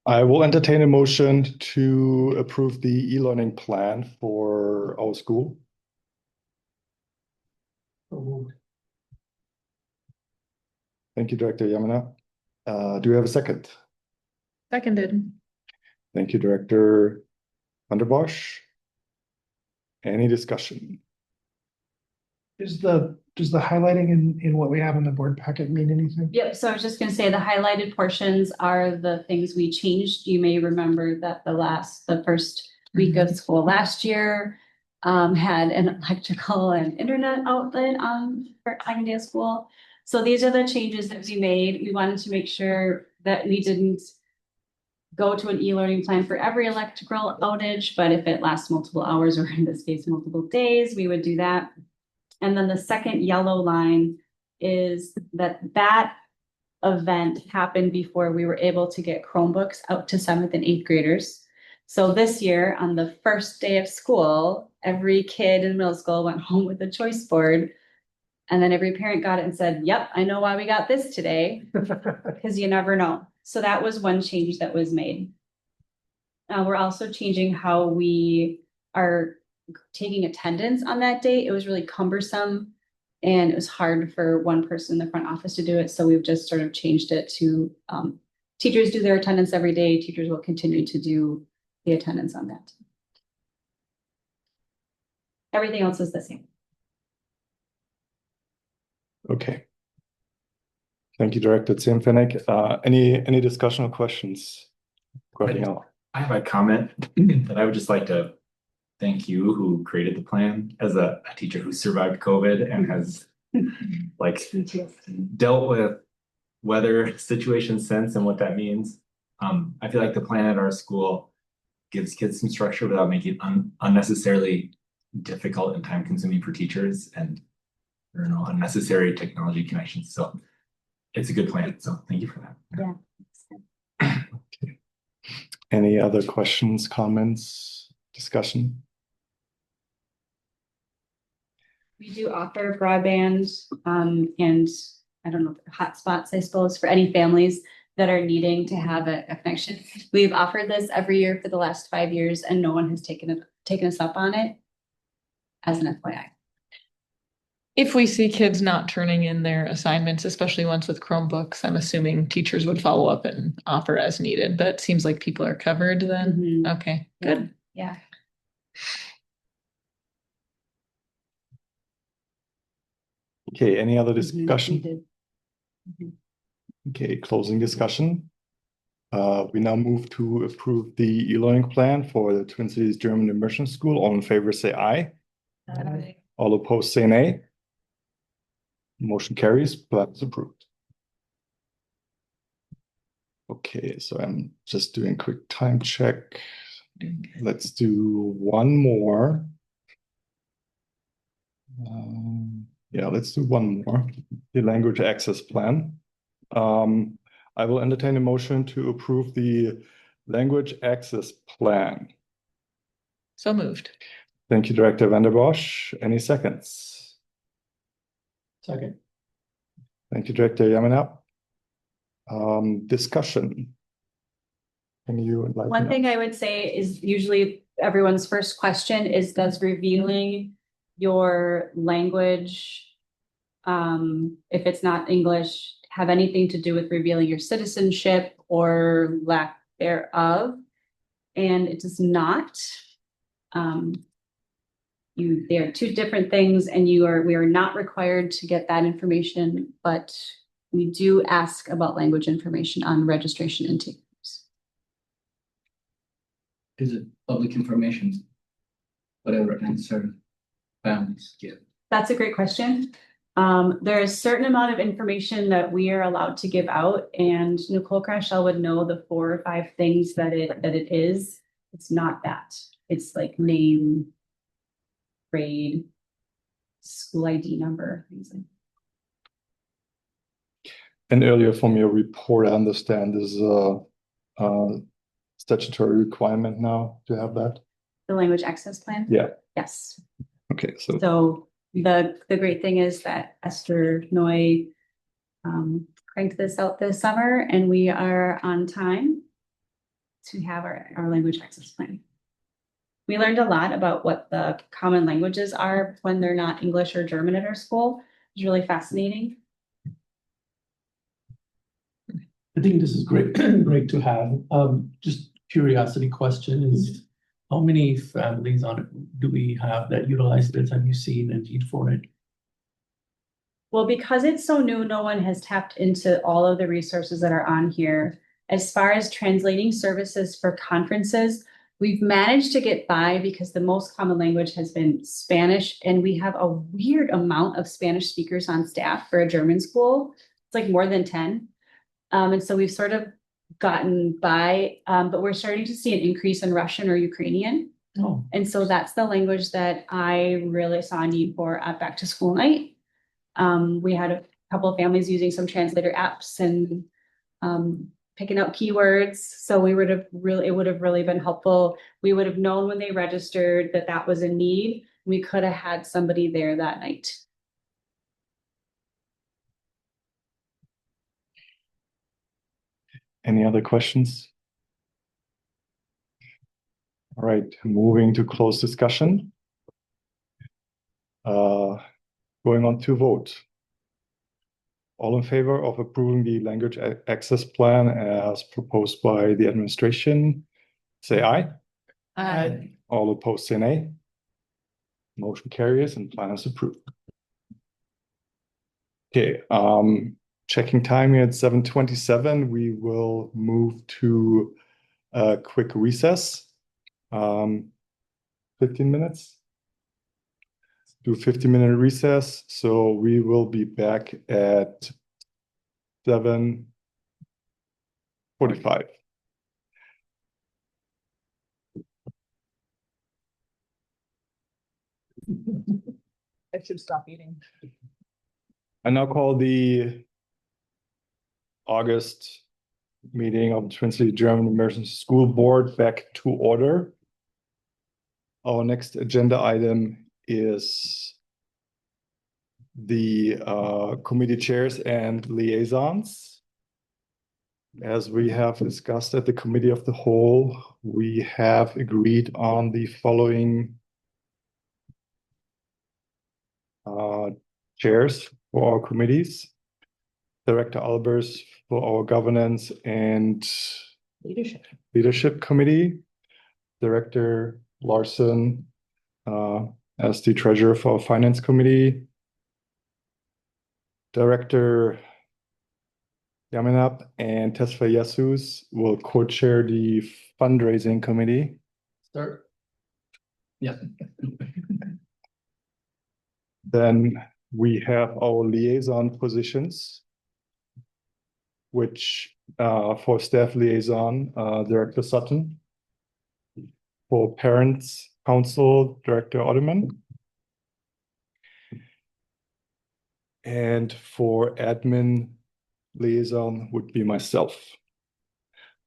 I will entertain a motion to approve the e-learning plan for our school. Thank you, Director Yamana. Do we have a second? Seconded. Thank you, Director Van der Bosch. Any discussion? Does the highlighting in what we have in the board packet mean anything? Yep, so I was just gonna say the highlighted portions are the things we changed. You may remember that the first week of school last year had an electrical and internet outlet for second day of school. So these are the changes that we made. We wanted to make sure that we didn't go to an e-learning plan for every electrical outage, but if it lasts multiple hours or in this case, multiple days, we would do that. And then the second yellow line is that event happened before we were able to get Chromebooks out to 7th and 8th graders. So this year, on the first day of school, every kid in middle school went home with a choice board. And then every parent got it and said, yep, I know why we got this today, because you never know. So that was one change that was made. We're also changing how we are taking attendance on that day. It was really cumbersome and it was hard for one person in the front office to do it. So we've just sort of changed it to teachers do their attendance every day. Teachers will continue to do the attendance on that. Everything else is the same. Okay. Thank you, Director Ziemfennig. Any discussion or questions? I have a comment that I would just like to thank you who created the plan as a teacher who survived COVID and has dealt with weather situations since and what that means. I feel like the plan at our school gives kids some structure without making it unnecessarily difficult and time consuming for teachers and unnecessary technology connections. So it's a good plan. So thank you for that. Yeah. Okay. Any other questions, comments, discussion? We do offer broadband and I don't know, hotspots, I suppose, for any families that are needing to have a connection. We've offered this every year for the last 5 years and no one has taken us up on it as an FYI. If we see kids not turning in their assignments, especially ones with Chromebooks, I'm assuming teachers would follow up and offer as needed, but it seems like people are covered then. Mhm. Okay, good. Yeah. Okay, any other We discussion? did. Okay, closing discussion. We now move to approve the e-learning plan for the Twin Cities German Immersion School. All in favor, say aye. All opposed, say nay. Motion carries, plan is approved. Okay, so I'm just doing a quick time check. Let's do one more. Yeah, let's do one more. The language access plan. I will entertain a motion to approve the language access plan. So moved. Thank you, Director Van der Bosch. Any seconds? Second. Thank you, Director Yamana. Discussion. Can you enlighten One us? thing I would say is usually everyone's first question is, does revealing your language, if it's not English, have anything to do with revealing your citizenship or lack thereof? And it does not. They are two different things and we are not required to get that information, but we do ask about language information on registration intake. Is it public information? Whatever answer families give. That's a great question. There is a certain amount of information that we are allowed to give out, and Nicole Crashell would know the 4 or 5 things that it is. It's not that. It's like name, grade, school ID number, things like that. And earlier from your report, I understand is statutory requirement now to have that? The language access plan? Yeah. Yes. Okay, so So the great thing is that Esther Noy cranked this out this summer and we are on time to have our language access plan. We learned a lot about what the common languages are when they're not English or German at our school. It's really fascinating. I think this is great, great to have. Just curiosity question is, how many families on it do we have that utilize this? Have you seen a need for it? Well, because it's so new, no one has tapped into all of the resources that are on here. As far as translating services for conferences, we've managed to get by because the most common language has been Spanish, and we have a weird amount of Spanish speakers on staff for a German school. It's like more than 10. And so we've sort of gotten by, but we're starting to see an increase in Russian or Ukrainian. Oh, And so that's the language that I really saw a need for at back to school night. We had a couple of families using some translator apps and picking out keywords. So it would have really been helpful. We would have known when they registered that that was a need. We could have had somebody there that night. any other questions? All right, moving to closed discussion. Going on to vote. All in favor of approving the language access plan as proposed by the administration, say aye. Aye. All opposed, say nay. Motion carries and plan is approved. Okay, checking time here at 7:27. We will move to a quick recess. 15 minutes. Do 15-minute recess. So we will be back at 7:45. I should stop eating. I now call the August meeting of the Twin City German Immersion School Board back to order. Our next agenda item is the committee chairs and liaisons. As we have discussed at the Committee of the Whole, we have agreed on the following chairs for our committees. Director Albers for our Governance and Leadership Committee. Director Larson as the Treasurer for our Finance Committee. Director Yaminap and Tesfa Jesus will co-chair the Fundraising Committee. start. Yeah. Then we have our liaison positions, which for staff liaison, Director Sutton. For Parents Council, Director Ottoman. And for admin liaison would be myself.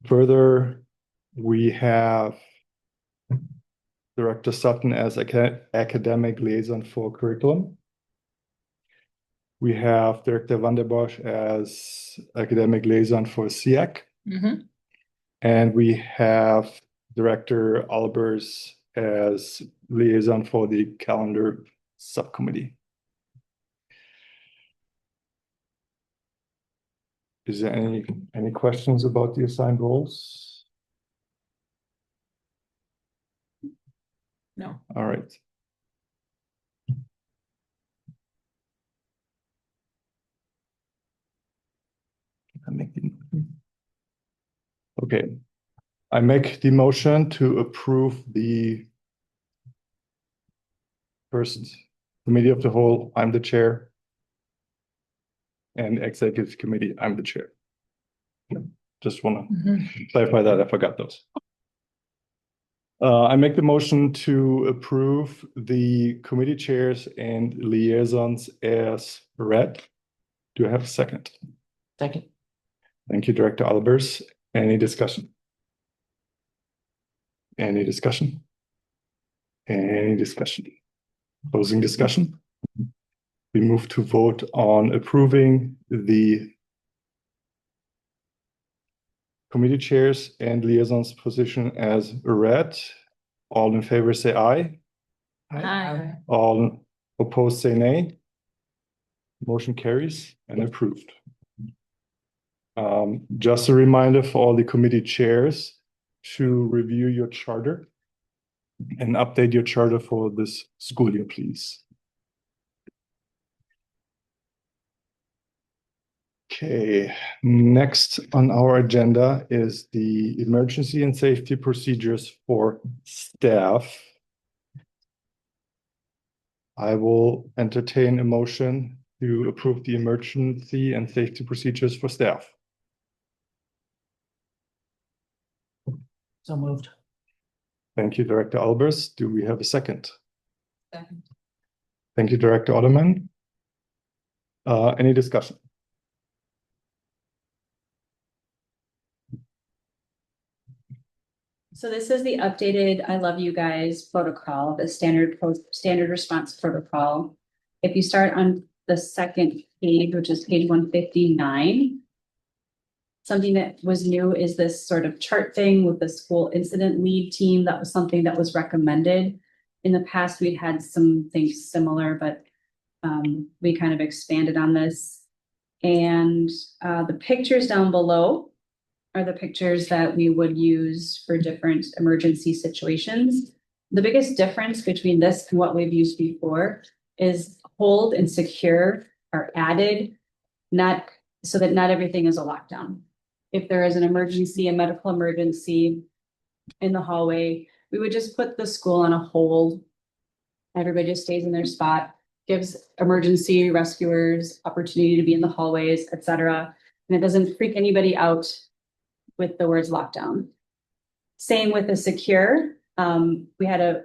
Further, we have Director Sutton as academic liaison for curriculum. We have Director Van der Bosch as academic liaison for SEAC. Mhm. And we have Director Albers as liaison for the calendar subcommittee. Is there any questions about the assigned roles? No. All right. Okay, I make the motion to approve the first committee of the whole. I'm the chair. And executive committee, I'm the chair. Just want to Mhm. clarify that, I forgot those. I make the motion to approve the committee chairs and liaisons as read. Do I have a second? Second. Thank you, Director Albers. Any discussion? Any discussion? Any discussion? Closing discussion? We move to vote on approving the committee chairs and liaisons position as read. All in favor say aye. Hi. All opposed say nay. Motion carries and approved. Just a reminder for all the committee chairs to review your charter and update your charter for this school year, please. Okay, next on our agenda is the emergency and safety procedures for staff. I will entertain a motion to approve the emergency and safety procedures for staff. So moved. Thank you, Director Albers. Do we have a second? Second. Thank you, Director Otterman. Any discussion? So this is the updated I love you guys protocol, the standard response protocol. If you start on the second page, which is page 159. Something that was new is this sort of chart thing with the school incident lead team. That was something that was recommended. In the past, we'd had some things similar, but we kind of expanded on this. And the pictures down below are the pictures that we would use for different emergency situations. The biggest difference between this and what we've used before is hold and secure are added, not so that not everything is a lockdown. If there is an emergency, a medical emergency in the hallway, we would just put the school on a hold. Everybody just stays in their spot, gives emergency rescuers opportunity to be in the hallways, etc. And it doesn't freak anybody out with the words lockdown. Same with the secure. We had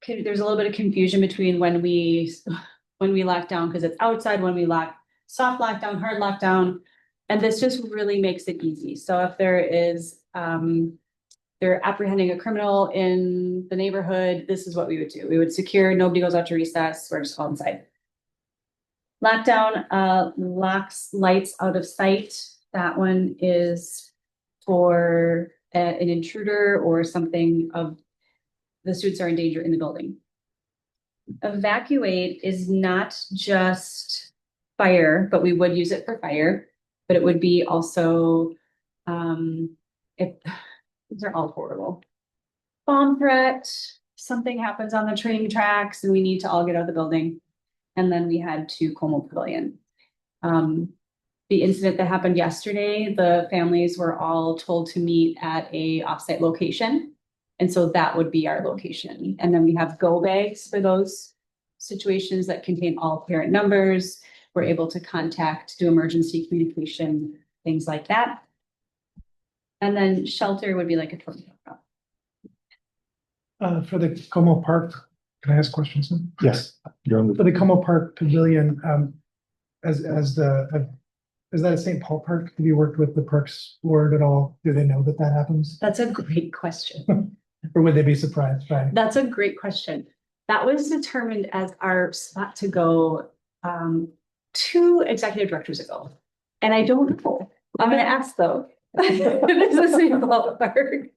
there's a little bit of confusion between when we lock down because it's outside, when we soft lockdown, hard lockdown, and this just really makes it easy. So if there is they're apprehending a criminal in the neighborhood, this is what we would do. We would secure, nobody goes out to recess, we're just all inside. Lockdown locks lights out of sight. That one is for an intruder or something of the students are in danger in the building. Evacuate is not just fire, but we would use it for fire, but it would be also, if these are all horrible. Bomb threat, something happens on the train tracks and we need to all get out of the building. And then we had to Como Pavilion. The incident that happened yesterday, the families were all told to meet at a offsite location. And so that would be our location. And then we have go bags for those situations that contain all parent numbers. We're able to contact, do emergency communication, things like that. And then shelter would be like a tornado. For the Como Park, can I ask questions? Yes, you're on For the Como Park Pavilion, is that a St. Paul Park? Have you worked with the Parks Board at all? Do they know that that happens? That's a great question. Or would they be surprised by? That's a great question. That was determined as our spot to go 2 executive directors ago. And I don't know. I'm gonna ask though. This is St. Paul Park.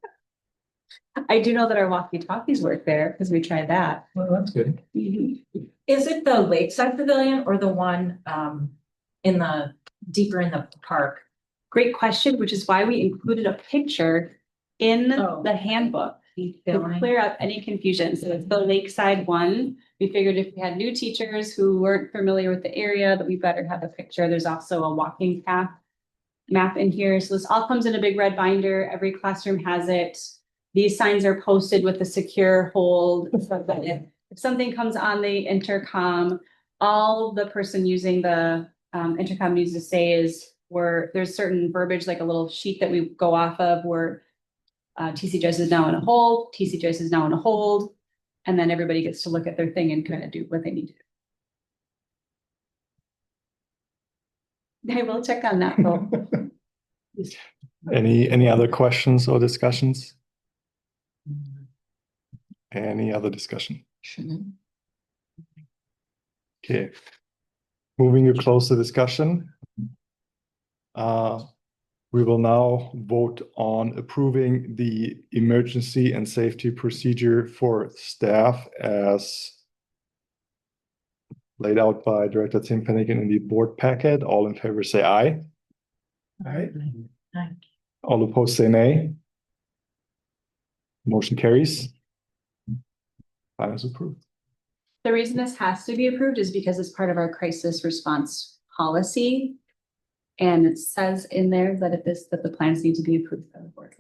I do know that our walkie-talkies work there because we tried that. Well, that's good. Is it the Lakeside Pavilion or the one deeper in the park? Great question, which is why we included a picture in the handbook to clear up any confusion. So it's the Lakeside one. We figured if we had new teachers who weren't familiar with the area, that we better have a picture. There's also a walking path map in here. So this all comes in a big red binder. Every classroom has it. These signs are posted with a secure hold so that if something comes on the intercom, all the person using the intercom needs to say is there's certain verbiage, like a little sheet that we go off of where TC Joyce is now in a hold, TC Joyce is now in a hold, and then everybody gets to look at their thing and kind of do what they need to do. I will check on that though. Any other questions or discussions? Any other discussion? Okay. Moving to close the discussion. We will now vote on approving the emergency and safety procedure for staff as laid out by Director Tim Finnegan in the board packet. All in favor say aye. Aye. All opposed say nay. Motion carries. Plan is approved. The reason this has to be approved is because it's part of our crisis response policy. And it says in there that that the plans need to be approved by the board.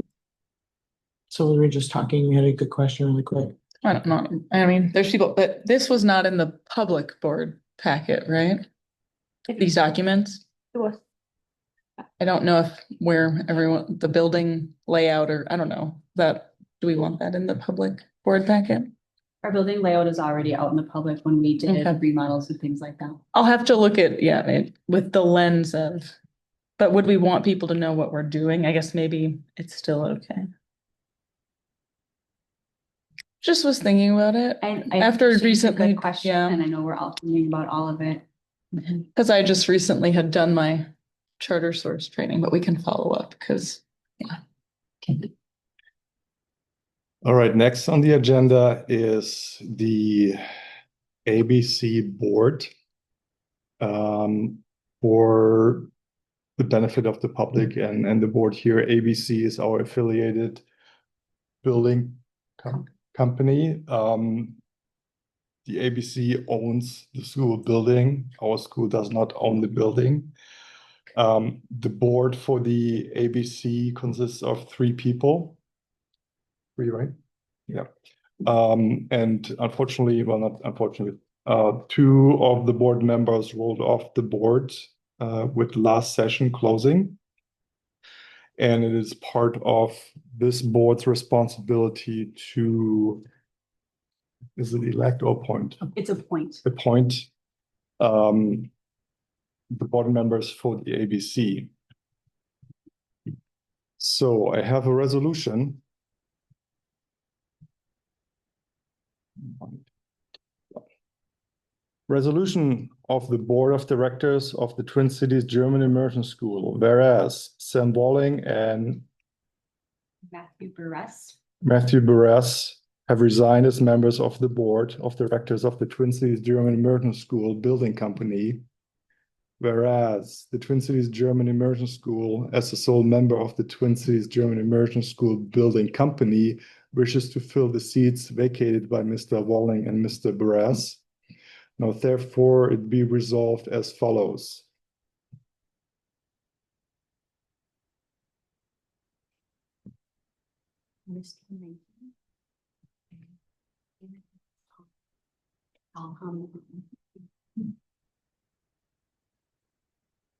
So we were just talking, you had a good question really quick. I don't know. I mean, there's people, but this was not in the public board packet, right? These documents. It was. I don't know if where everyone, the building layout, or I don't know that, do we want that in the public board packet? Our building layout is already out in the public when we did Okay. remodels and things like that. I'll have to look at, with the lens of, but would we want people to know what we're doing? I guess maybe it's still okay. Just was thinking about it. After It's a recently, good question, yeah. and I know we're all thinking about all of it. Because I just recently had done my charter source training, but we can follow up because, All right, next on the agenda is the ABC board. For the benefit of the public and the board here, ABC is our affiliated building company. The ABC owns the school building. Our school does not own the building. The board for the ABC consists of 3 people. 3, right? Yeah. And unfortunately, well, not unfortunately, 2 of the board members rolled off the board with last session closing. And it is part of this board's responsibility to, is it elect or appoint? It's a point. Appoint the board members for the ABC. So I have a resolution. Resolution of the Board of Directors of the Twin Cities German Immersion School, whereas Sam Walling and Matthew Burress. Matthew Burress have resigned as members of the Board of Directors of the Twin Cities German Immersion School Building Company. Whereas the Twin Cities German Immersion School, as the sole member of the Twin Cities German Immersion School Building Company, wishes to fill the seats vacated by Mr. Walling and Mr. Burress. Now, therefore, it be resolved as follows.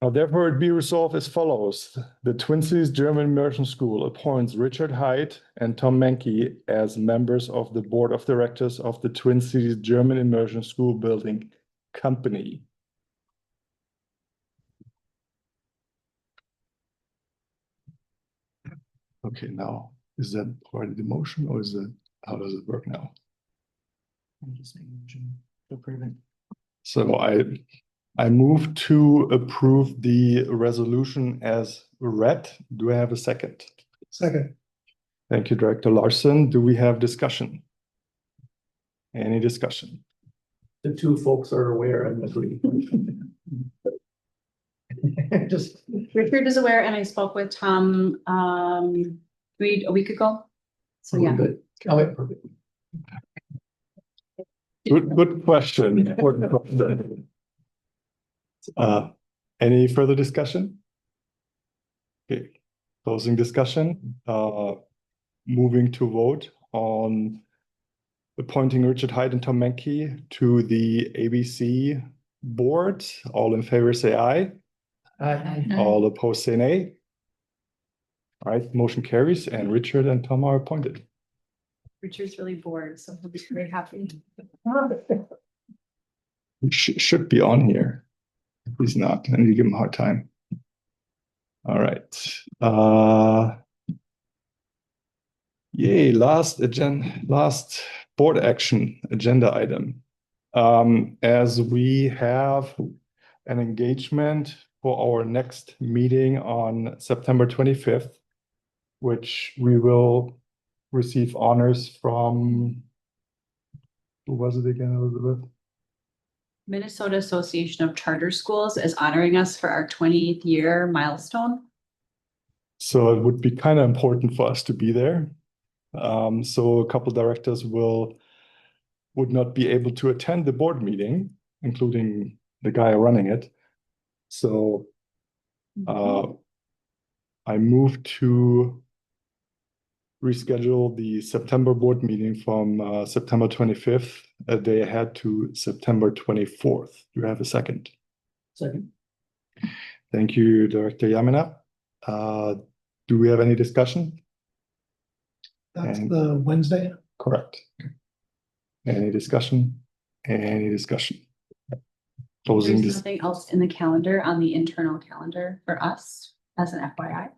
Now, therefore, it be resolved as follows. The Twin Cities German Immersion School appoints Richard Hyde and Tom Menke as members of the Board of Directors of the Twin Cities German Immersion School Building Company. Okay, now, is that already the motion or is it, how does it work now? I'm just making a motion to approve it. So I move to approve the resolution as read. Do I have a second? Second. Thank you, Director Larson. Do we have discussion? Any discussion? The 2 folks are aware and agree. Just. Richard is aware, and I spoke with Tom a week ago. So yeah. Good. Oh, yeah, perfect. Good question. Important question. Any further discussion? Okay, closing discussion. Moving to vote on appointing Richard Hyde and Tom Menke to the ABC board. All in favor say aye. Aye. All opposed say nay. All right, motion carries and Richard and Tom are appointed. Richard's really bored, so he'll be very happy. He should be on here. He's not. I need to give him a hard time. All right. Yay, last board action agenda item. As we have an engagement for our next meeting on September 25th, which we will receive honors from, who was it again, Elizabeth? Minnesota Association of Charter Schools is honoring us for our 20th year milestone. So it would be kind of important for us to be there. So a couple directors would not be able to attend the board meeting, including the guy running it. So I moved to reschedule the September board meeting from September 25th, a day ahead, to September 24th. Do you have a second? Second. Thank you, Director Yamina. Do we have any discussion? That's the Wednesday. Correct. Any discussion? Any discussion? Closing There's this. nothing else in the calendar, on the internal calendar for us as an FYI.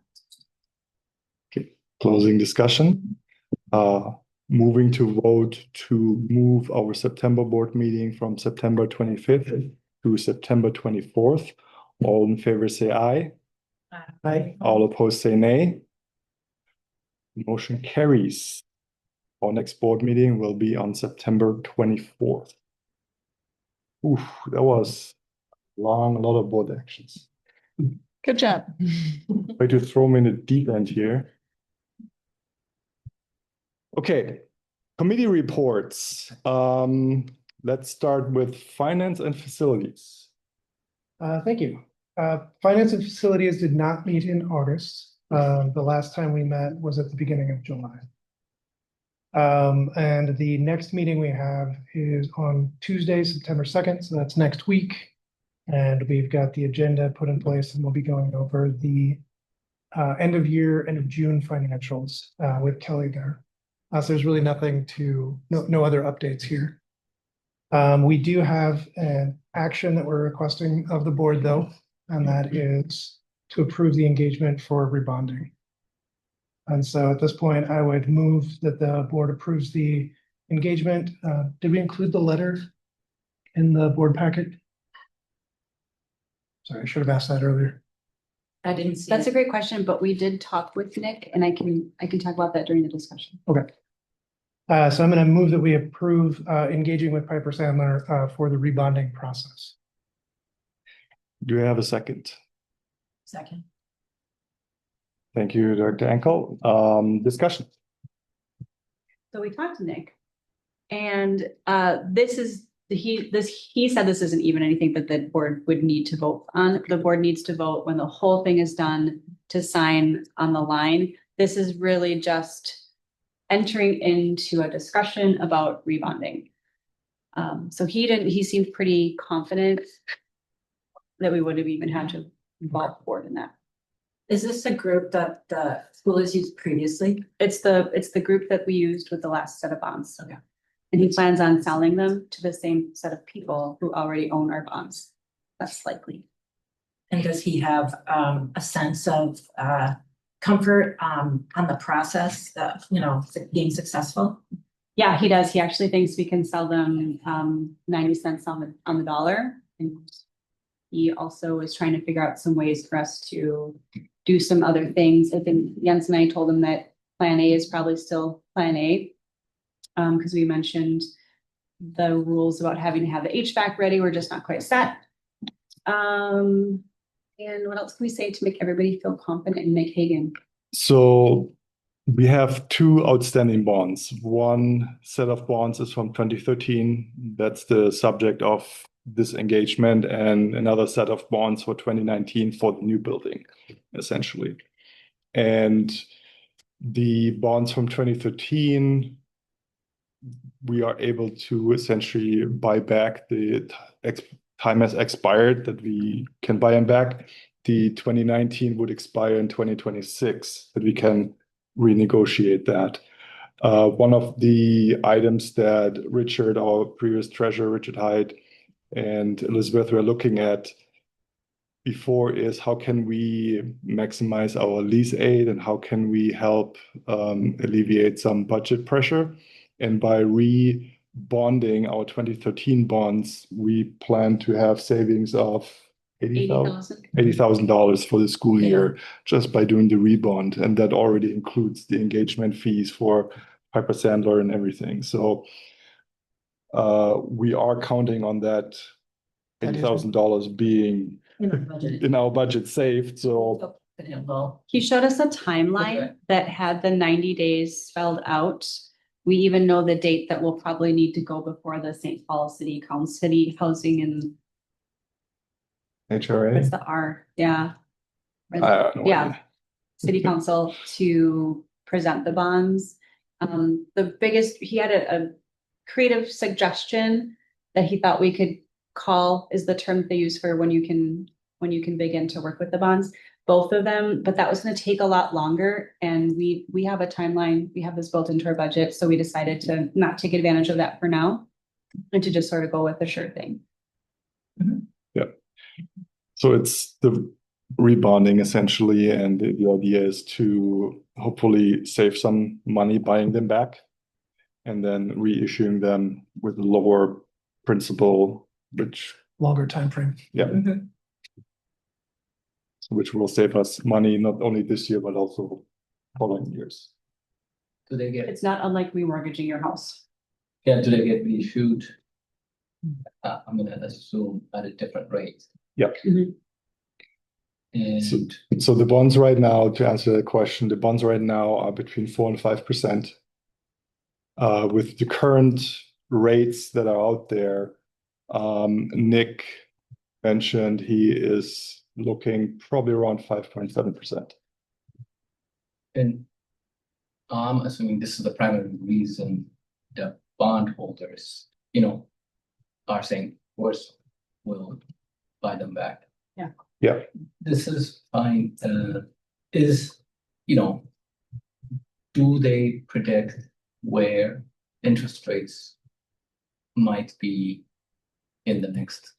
Closing discussion. Moving to vote to move our September board meeting from September 25th to September 24th. All in favor say aye. Aye. All opposed say nay. Motion carries. Our next board meeting will be on September 24th. Oof, that was long, a lot of board actions. Good job. Way to throw me in the deep end here. Okay, committee reports. Let's start with finance and facilities. Thank you. Finance and facilities did not meet in August. The last time we met was at the beginning of July. And the next meeting we have is on Tuesday, September 2nd, so that's next week. And we've got the agenda put in place, and we'll be going over the end of year, end of June financials with Kelly there. So there's really nothing no other updates here. We do have an action that we're requesting of the board though, and that is to approve the engagement for rebonding. And so at this point, I would move that the board approves the engagement. Did we include the letter in the board packet? Sorry, I should have asked that earlier. I didn't see That's a it. great question, but we did talk with Nick, and I can talk about that during the discussion. Okay. So I'm going to move that we approve engaging with Piper Sandler for the rebonding process. Do you have a second? Second. Thank you, Director Enkel. Discussion. So we talked to Nick, and he said this isn't even anything that the board would need to vote on. The board needs to vote when the whole thing is done to sign on the line. This is really just entering into a discussion about rebonding. So he seemed pretty confident that we would have even had to involve the board in that. Is this a group that the school has used previously? It's the group that we used with the last set of bonds. Okay. And he plans on selling them to the same set of people who already own our bonds. That's likely. And does he have a sense of comfort on the process of, being successful? Yeah, he does. He actually thinks we can sell them 90 cents on the dollar. And he also is trying to figure out some ways for us to do some other things. I think Jens and I told him that plan A is probably still plan A. Because we mentioned the rules about having to have the HVAC ready. We're just not quite set. And what else can we say to make everybody feel confident in Nick Hagan? So we have two outstanding bonds. One set of bonds is from 2013. That's the subject of this engagement, and another set of bonds for 2019 for the new building, essentially. And the bonds from 2013, we are able to essentially buy back. The time has expired that we can buy them back. The 2019 would expire in 2026, that we can renegotiate that. One of the items that Richard, our previous treasurer, Richard Hyde, and Elizabeth were looking at before is how can we maximize our lease aid and how can we help alleviate some budget pressure? And by re-bonding our 2013 bonds, we plan to have savings of $80,000 $80,000 for the school year just by doing the rebond, and that already includes the engagement fees for Piper Sandler and everything. So we are counting on that $80,000 being in our budget saved. So He showed us a timeline Okay. that had the 90 days spelled out. We even know the date that we'll probably need to go before the St. Paul City Council, City Housing and HRA, what's the R? Yeah. I don't know. Yeah. City Council to present the bonds. The biggest, he had a creative suggestion that he thought we could call is the term they use for when you can begin to work with the bonds. Both of them, but that was going to take a lot longer, and we have a timeline. We have this built into our budget, so we decided to not take advantage of that for now, and to just sort of go with the sure thing. So it's the rebonding essentially, and the idea is to hopefully save some money buying them back and then reissuing them with lower principal, which Longer time frame. which will save us money not only this year but also following years. Do they get, It's not unlike remortgaging your house. yeah, do they get reissued? I'm gonna assume at a different rate. Yep. And So the bonds right now, to answer the question, the bonds right now are between 4% and 5%. With the current rates that are out there, Nick mentioned he is looking probably around 5.7%. And I'm assuming this is the primary reason the bondholders, are saying, worse, will buy them back. Yeah. This is fine. Do they predict where interest rates might be in the next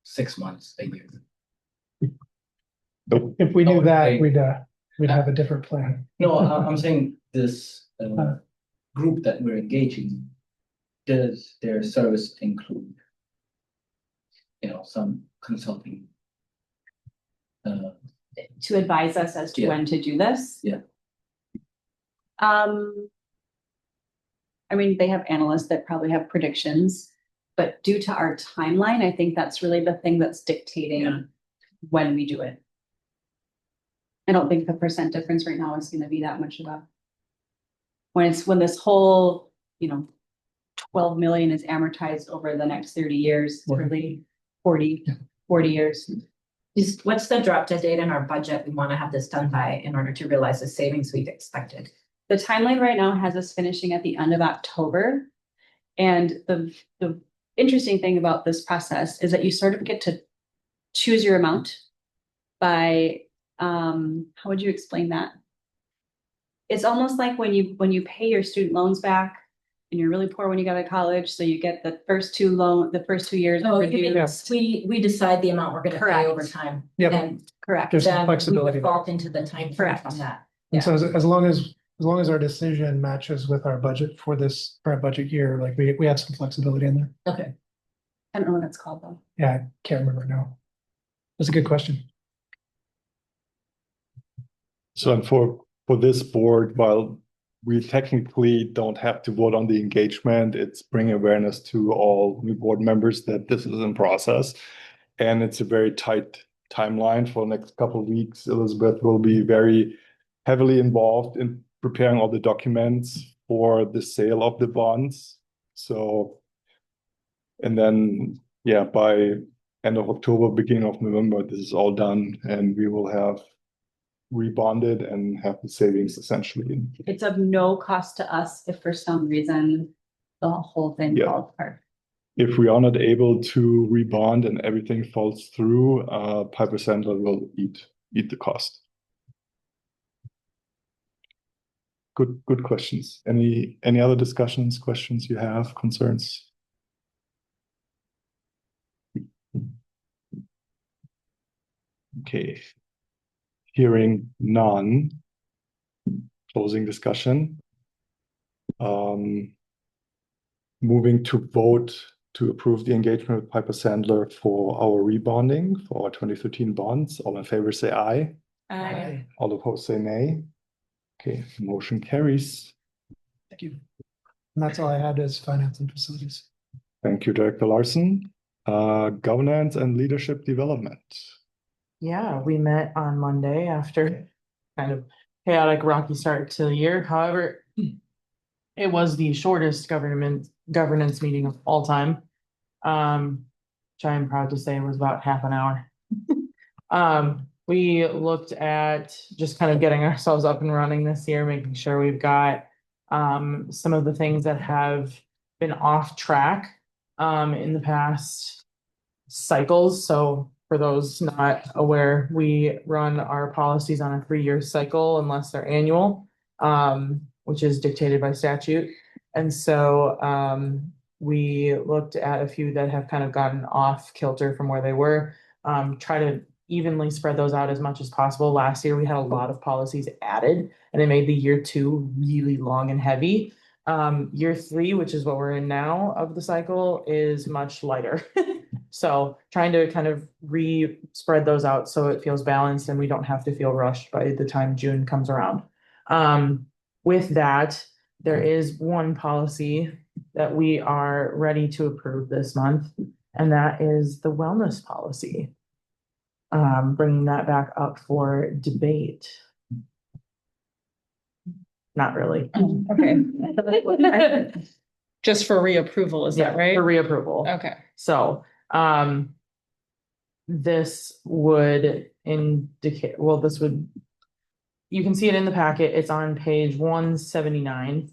6 months, a year? Nope. If we knew Oh, that, okay. we'd have a different plan. No, I'm saying this group that we're engaging, does their service include, some consulting? To advise us as to Yeah. when to do this. Yeah. I mean, they have analysts that probably have predictions, but due to our timeline, I think that's really the thing that's dictating Yeah. when we do it. I don't think the percent difference right now is gonna be that much of a. When this whole, 12 million is amortized over the next 30 years, really 40 years. What's the drop dead date in our budget we want to have this done by in order to realize the savings we've expected? The timeline right now has us finishing at the end of October. And the interesting thing about this process is that you sort of get to choose your amount by, how would you explain that? It's almost like when you pay your student loans back and you're really poor when you go to college, so you get the first 2 years. Oh, reduced. we decide the amount we're gonna pay Correct. over time. Yep. And Correct. There's some then we flexibility there. default into the time frame Correct. from that. And so as long as our decision matches with our budget for this current budget year, like we have some flexibility in there. Okay. I don't know what it's called though. Yeah, I can't remember now. That's a good question. So and for this board, while we technically don't have to vote on the engagement, it's bringing awareness to all new board members that this is in process. And it's a very tight timeline for the next couple of weeks. Elizabeth will be very heavily involved in preparing all the documents for the sale of the bonds. So, and then, yeah, by end of October, beginning of November, this is all done and we will have rebonded and have the savings essentially. It's of no cost to us if for some reason the whole thing Yeah. falls apart. If we are not able to rebond and everything falls through, Piper Sandler will eat the cost. Good questions. Any other discussions, questions you have, concerns? Okay. Hearing none. Closing discussion. Moving to vote to approve the engagement with Piper Sandler for our rebonding for our 2013 bonds. All in favor say aye. Aye. All opposed say nay. Okay, motion carries. Thank you. And that's all I had as finance and facilities. Thank you, Director Larson. Governance and leadership development. Yeah, we met on Monday after kind of chaotic, rocky start to the year. However, it was the shortest governance meeting of all time. Which I'm proud to say was about half an hour. We looked at just kind of getting ourselves up and running this year, making sure we've got some of the things that have been off track in the past cycles. So for those not aware, we run our policies on a 3-year cycle unless they're annual, which is dictated by statute. And so we looked at a few that have kind of gotten off kilter from where they were, try to evenly spread those out as much as possible. Last year, we had a lot of policies added and it made the year 2 really long and heavy. Year 3, which is what we're in now of the cycle, is much lighter. So trying to kind of spread those out so it feels balanced and we don't have to feel rushed by the time June comes around. With that, there is one policy that we are ready to approve this month, and that is the wellness policy. Bringing that back up for debate. Not really. Okay. Just for reapproval, is that right? For reapproval. Okay. So, this would indicate, you can see it in the packet. It's on page 179.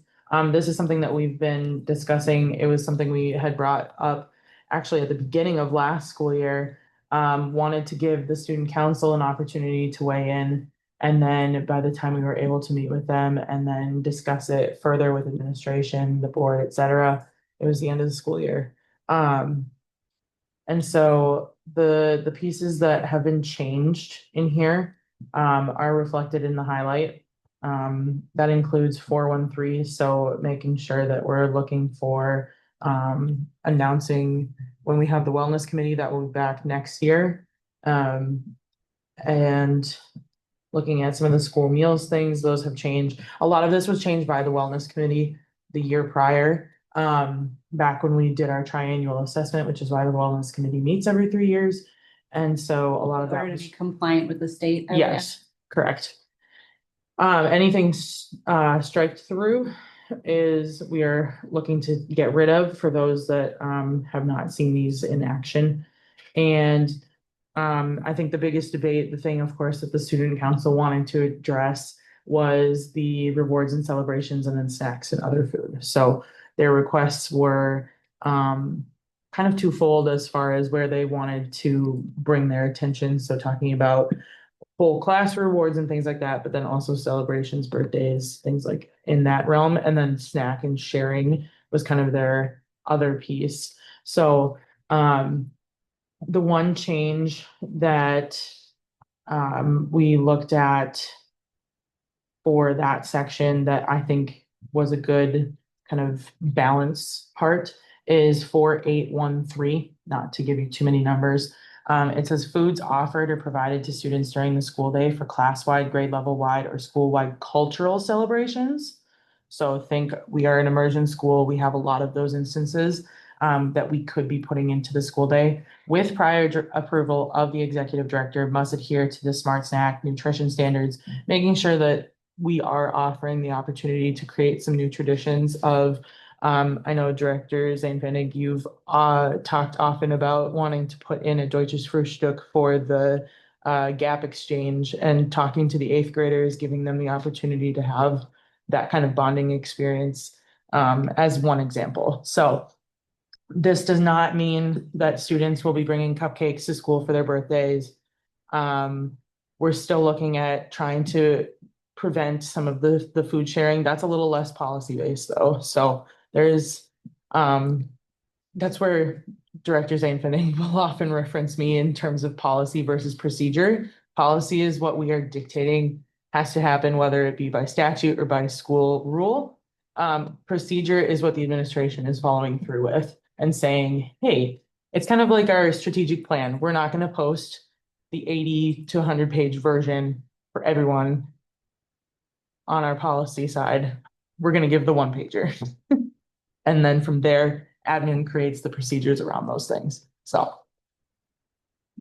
This is something that we've been discussing. It was something we had brought up actually at the beginning of last school year. Wanted to give the student council an opportunity to weigh in. And then by the time we were able to meet with them and then discuss it further with administration, the board, et cetera, it was the end of the school year. And so the pieces that have been changed in here are reflected in the highlight. That includes 413. So making sure that we're looking for announcing when we have the wellness committee that will be back next year. And looking at some of the school meals things, those have changed. A lot of this was changed by the wellness committee the year prior, back when we did our triannual assessment, which is why the wellness committee meets every 3 years. And so a lot of that To was be compliant with the state. yes, correct. Anything striked through is we are looking to get rid of for those that have not seen these in action. And I think the biggest debate, the thing, of course, that the student council wanted to address was the rewards and celebrations and then snacks and other food. So their requests were kind of twofold as far as where they wanted to bring their attention. So talking about full class rewards and things like that, but then also celebrations, birthdays, things like in that realm. And then snack and sharing was kind of their other piece. So the one change that we looked at for that section that I think was a good kind of balance part is 4813, not to give you too many numbers. It says foods offered or provided to students during the school day for class-wide, grade level-wide, or school-wide cultural celebrations. So think we are an immersion school. We have a lot of those instances that we could be putting into the school day with prior approval of the executive director, must adhere to the Smart Snack nutrition standards, making sure that we are offering the opportunity to create some new traditions of I know Director Zane Vennig, you've talked often about wanting to put in a Deutsches Frühstück for the gap exchange and talking to the 8th graders, giving them the opportunity to have that kind of bonding experience as one example. So this does not mean that students will be bringing cupcakes to school for their birthdays. We're still looking at trying to prevent some of the food sharing. That's a little less policy based though. So there's that's where Director Zane Vennig will often reference me in terms of policy versus procedure. Policy is what we are dictating has to happen, whether it be by statute or by school rule. Procedure is what the administration is following through with and saying, hey, it's kind of like our strategic plan. We're not going to post the 80 to 100-page version for everyone on our policy side. We're going to give the one pager. And then from there, admin creates the procedures around those things. So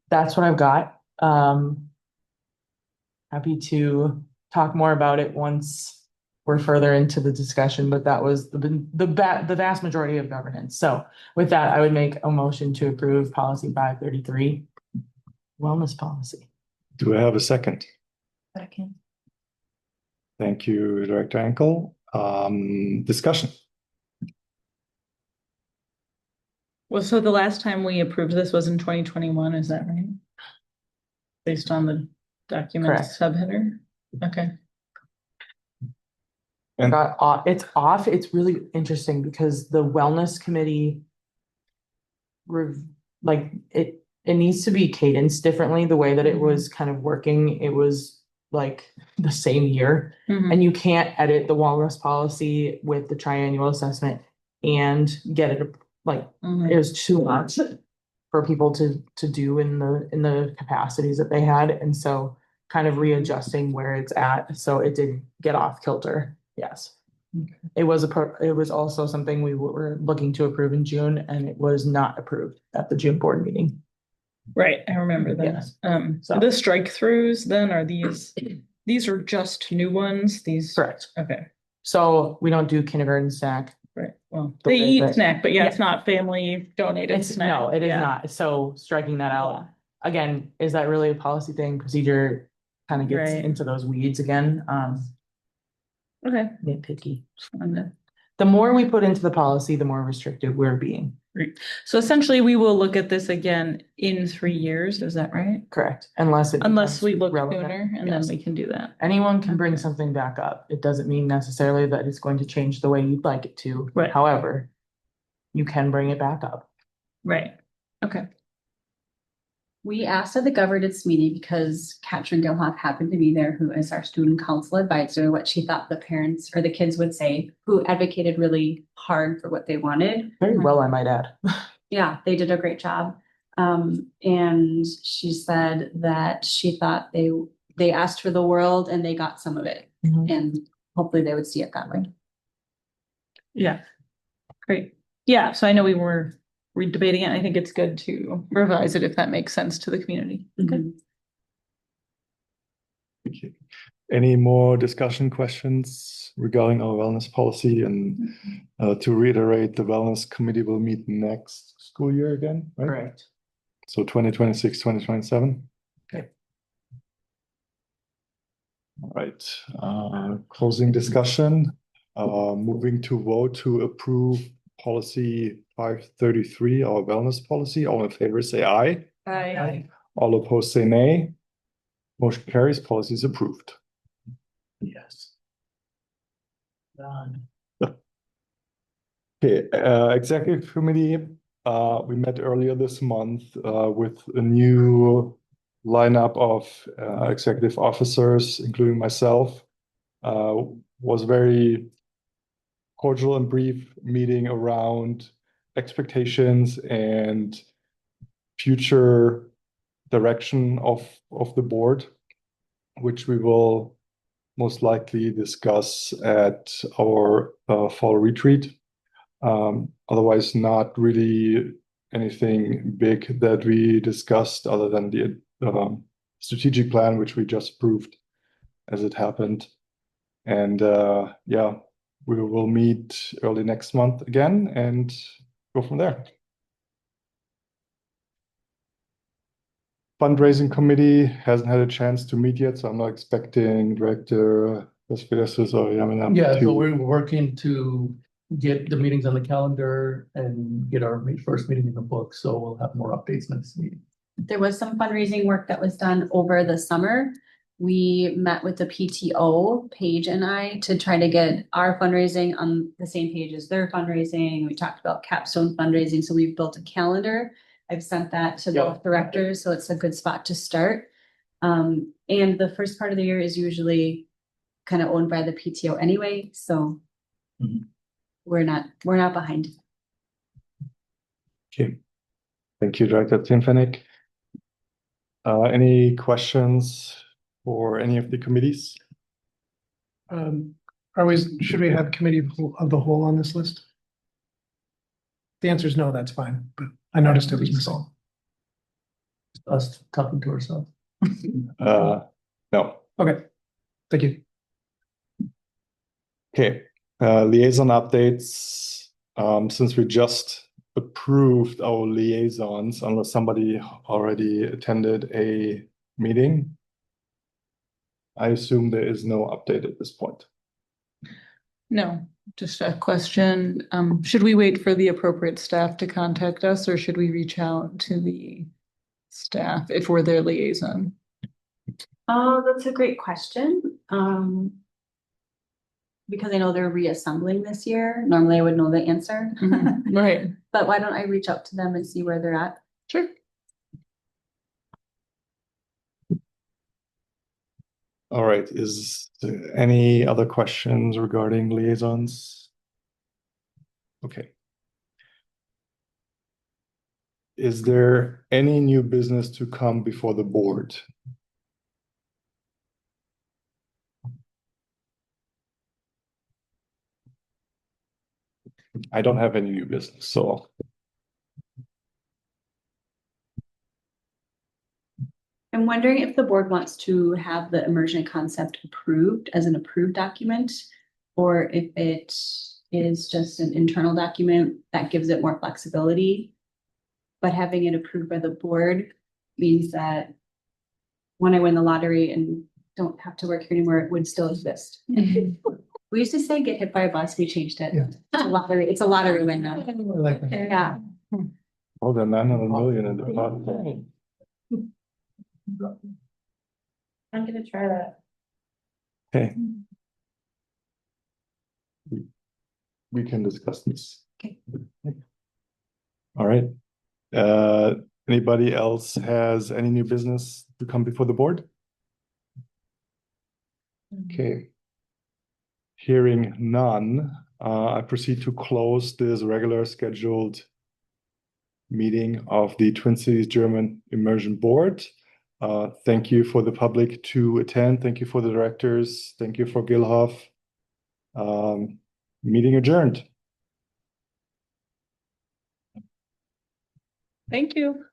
that's what I've got. Happy to talk more about it once we're further into the discussion, but that was the vast majority of governance. So with that, I would make a motion to approve policy 533, wellness policy. Do I have a second? Second. Thank you, Director Henkel. Discussion. Well, so the last time we approved this was in 2021, is that right? Based on the document Correct. subheader? Okay. And It's off. It's really interesting because the wellness committee it needs to be cadenced differently. The way that it was kind of working, it was like the same year. Mhm. And you can't edit the wellness policy with the triannual assessment and get it like Mhm. it was too much for people to do in the capacities that they had. And so kind of readjusting where it's at. So it did get off kilter. Yes. It was also something we were looking to approve in June, and it was not approved at the June board meeting. Right, I remember that. Yes. So the strike throughs then are these are just new ones, these? Correct. Okay, So we don't do kindergarten snack. right, well, The they way eat that- snack, but yeah, it's Yeah. not family donated snack. No, it is Yeah. not. So striking that out. Again, is that really a policy thing? Procedure kind of gets Right. into those weeds again. Okay. Nitpicky. And The more we put into the policy, the more restrictive we're being. so essentially, we will look at this again in 3 years, is that right? Correct. Unless Unless we becomes look relevant. sooner, and then Yes. we can do that. Anyone can bring something back up. It doesn't mean necessarily that it's going to change the way you'd like it to. Right. However, you can bring it back up. Right, okay. We asked at the governance meeting because Katrin Gilhoff happened to be there, who is our student council advisor, what she thought the parents or the kids would say, who advocated really hard for what they wanted. Very well, I might add. Yeah, they did a great job. And she said that she thought they asked for the world and they got some of it. Mhm. And hopefully they would see it that way. Yeah, great. Yeah, so I know we were redebating it. I think it's good to revise it if that makes sense to the community. Okay. Thank you. Any more discussion questions regarding our wellness policy? And to reiterate, the wellness committee will meet next school year again, right? Correct. So 2026, 2027. Okay. All right, closing discussion, moving to vote to approve policy 533, our wellness policy. All in favor, say aye. Aye. All opposed, say nay. Motion carries, policy is approved. Yes. Done. Okay, executive committee, we met earlier this month with a new lineup of executive officers, including myself. Was very cordial and brief meeting around expectations and future direction of the board, which we will most likely discuss at our fall retreat. Otherwise, not really anything big that we discussed other than the strategic plan, which we just approved as it happened. And yeah, we will meet early next month again and go from there. Fundraising committee hasn't had a chance to meet yet, so I'm not expecting Director Vespidessus or Yamina. Yeah, so we're working to get the meetings on the calendar and get our first meeting in the book, so we'll have more updates next meeting. There was some fundraising work that was done over the summer. We met with the PTO, Paige and I, to try to get our fundraising on the same page as their fundraising. We talked about capstone fundraising, so we've built a calendar. I've sent that to both directors, so it's a good spot to start. And the first part of the year is usually kind of owned by the PTO anyway, so Mhm. we're not behind. Okay. Thank you, Director Timfenek. Any questions for any of the committees? Should we have committee of the whole on this list? The answer is no, that's fine, but I noticed it was missing. Us talking to ourselves. No. Okay, thank you. Okay, liaison updates. Since we just approved our liaisons, unless somebody already attended a meeting, I assume there is no update at this point. No, just a question. Should we wait for the appropriate staff to contact us, or should we reach out to the staff if we're their liaison? Oh, that's a great question. Because I know they're reassembling this year. Normally I would know the answer. Right, But why don't I reach out to them and see where they're at? sure. All right, is there any other questions regarding liaisons? Okay. Is there any new business to come before the board? I don't have any new business, so I'm wondering if the board wants to have the immersion concept approved as an approved document, or if it is just an internal document that gives it more flexibility. But having it approved by the board means that when I win the lottery and don't have to work here anymore, it would still exist. We used to say get hit by a bus, we changed it. Yeah. It's a lottery win now. I like that. Yeah. oh, the 900 million in the pot. I'm gonna try that. Okay. We can discuss this. Okay. All right. Anybody else has any new business to come before the board? Okay. Hearing none, I proceed to close this regular scheduled meeting of the Twin Cities German Immersion Board. Thank you for the public to attend. Thank you for the directors. Thank you for Gilhoff. Meeting adjourned. Thank you.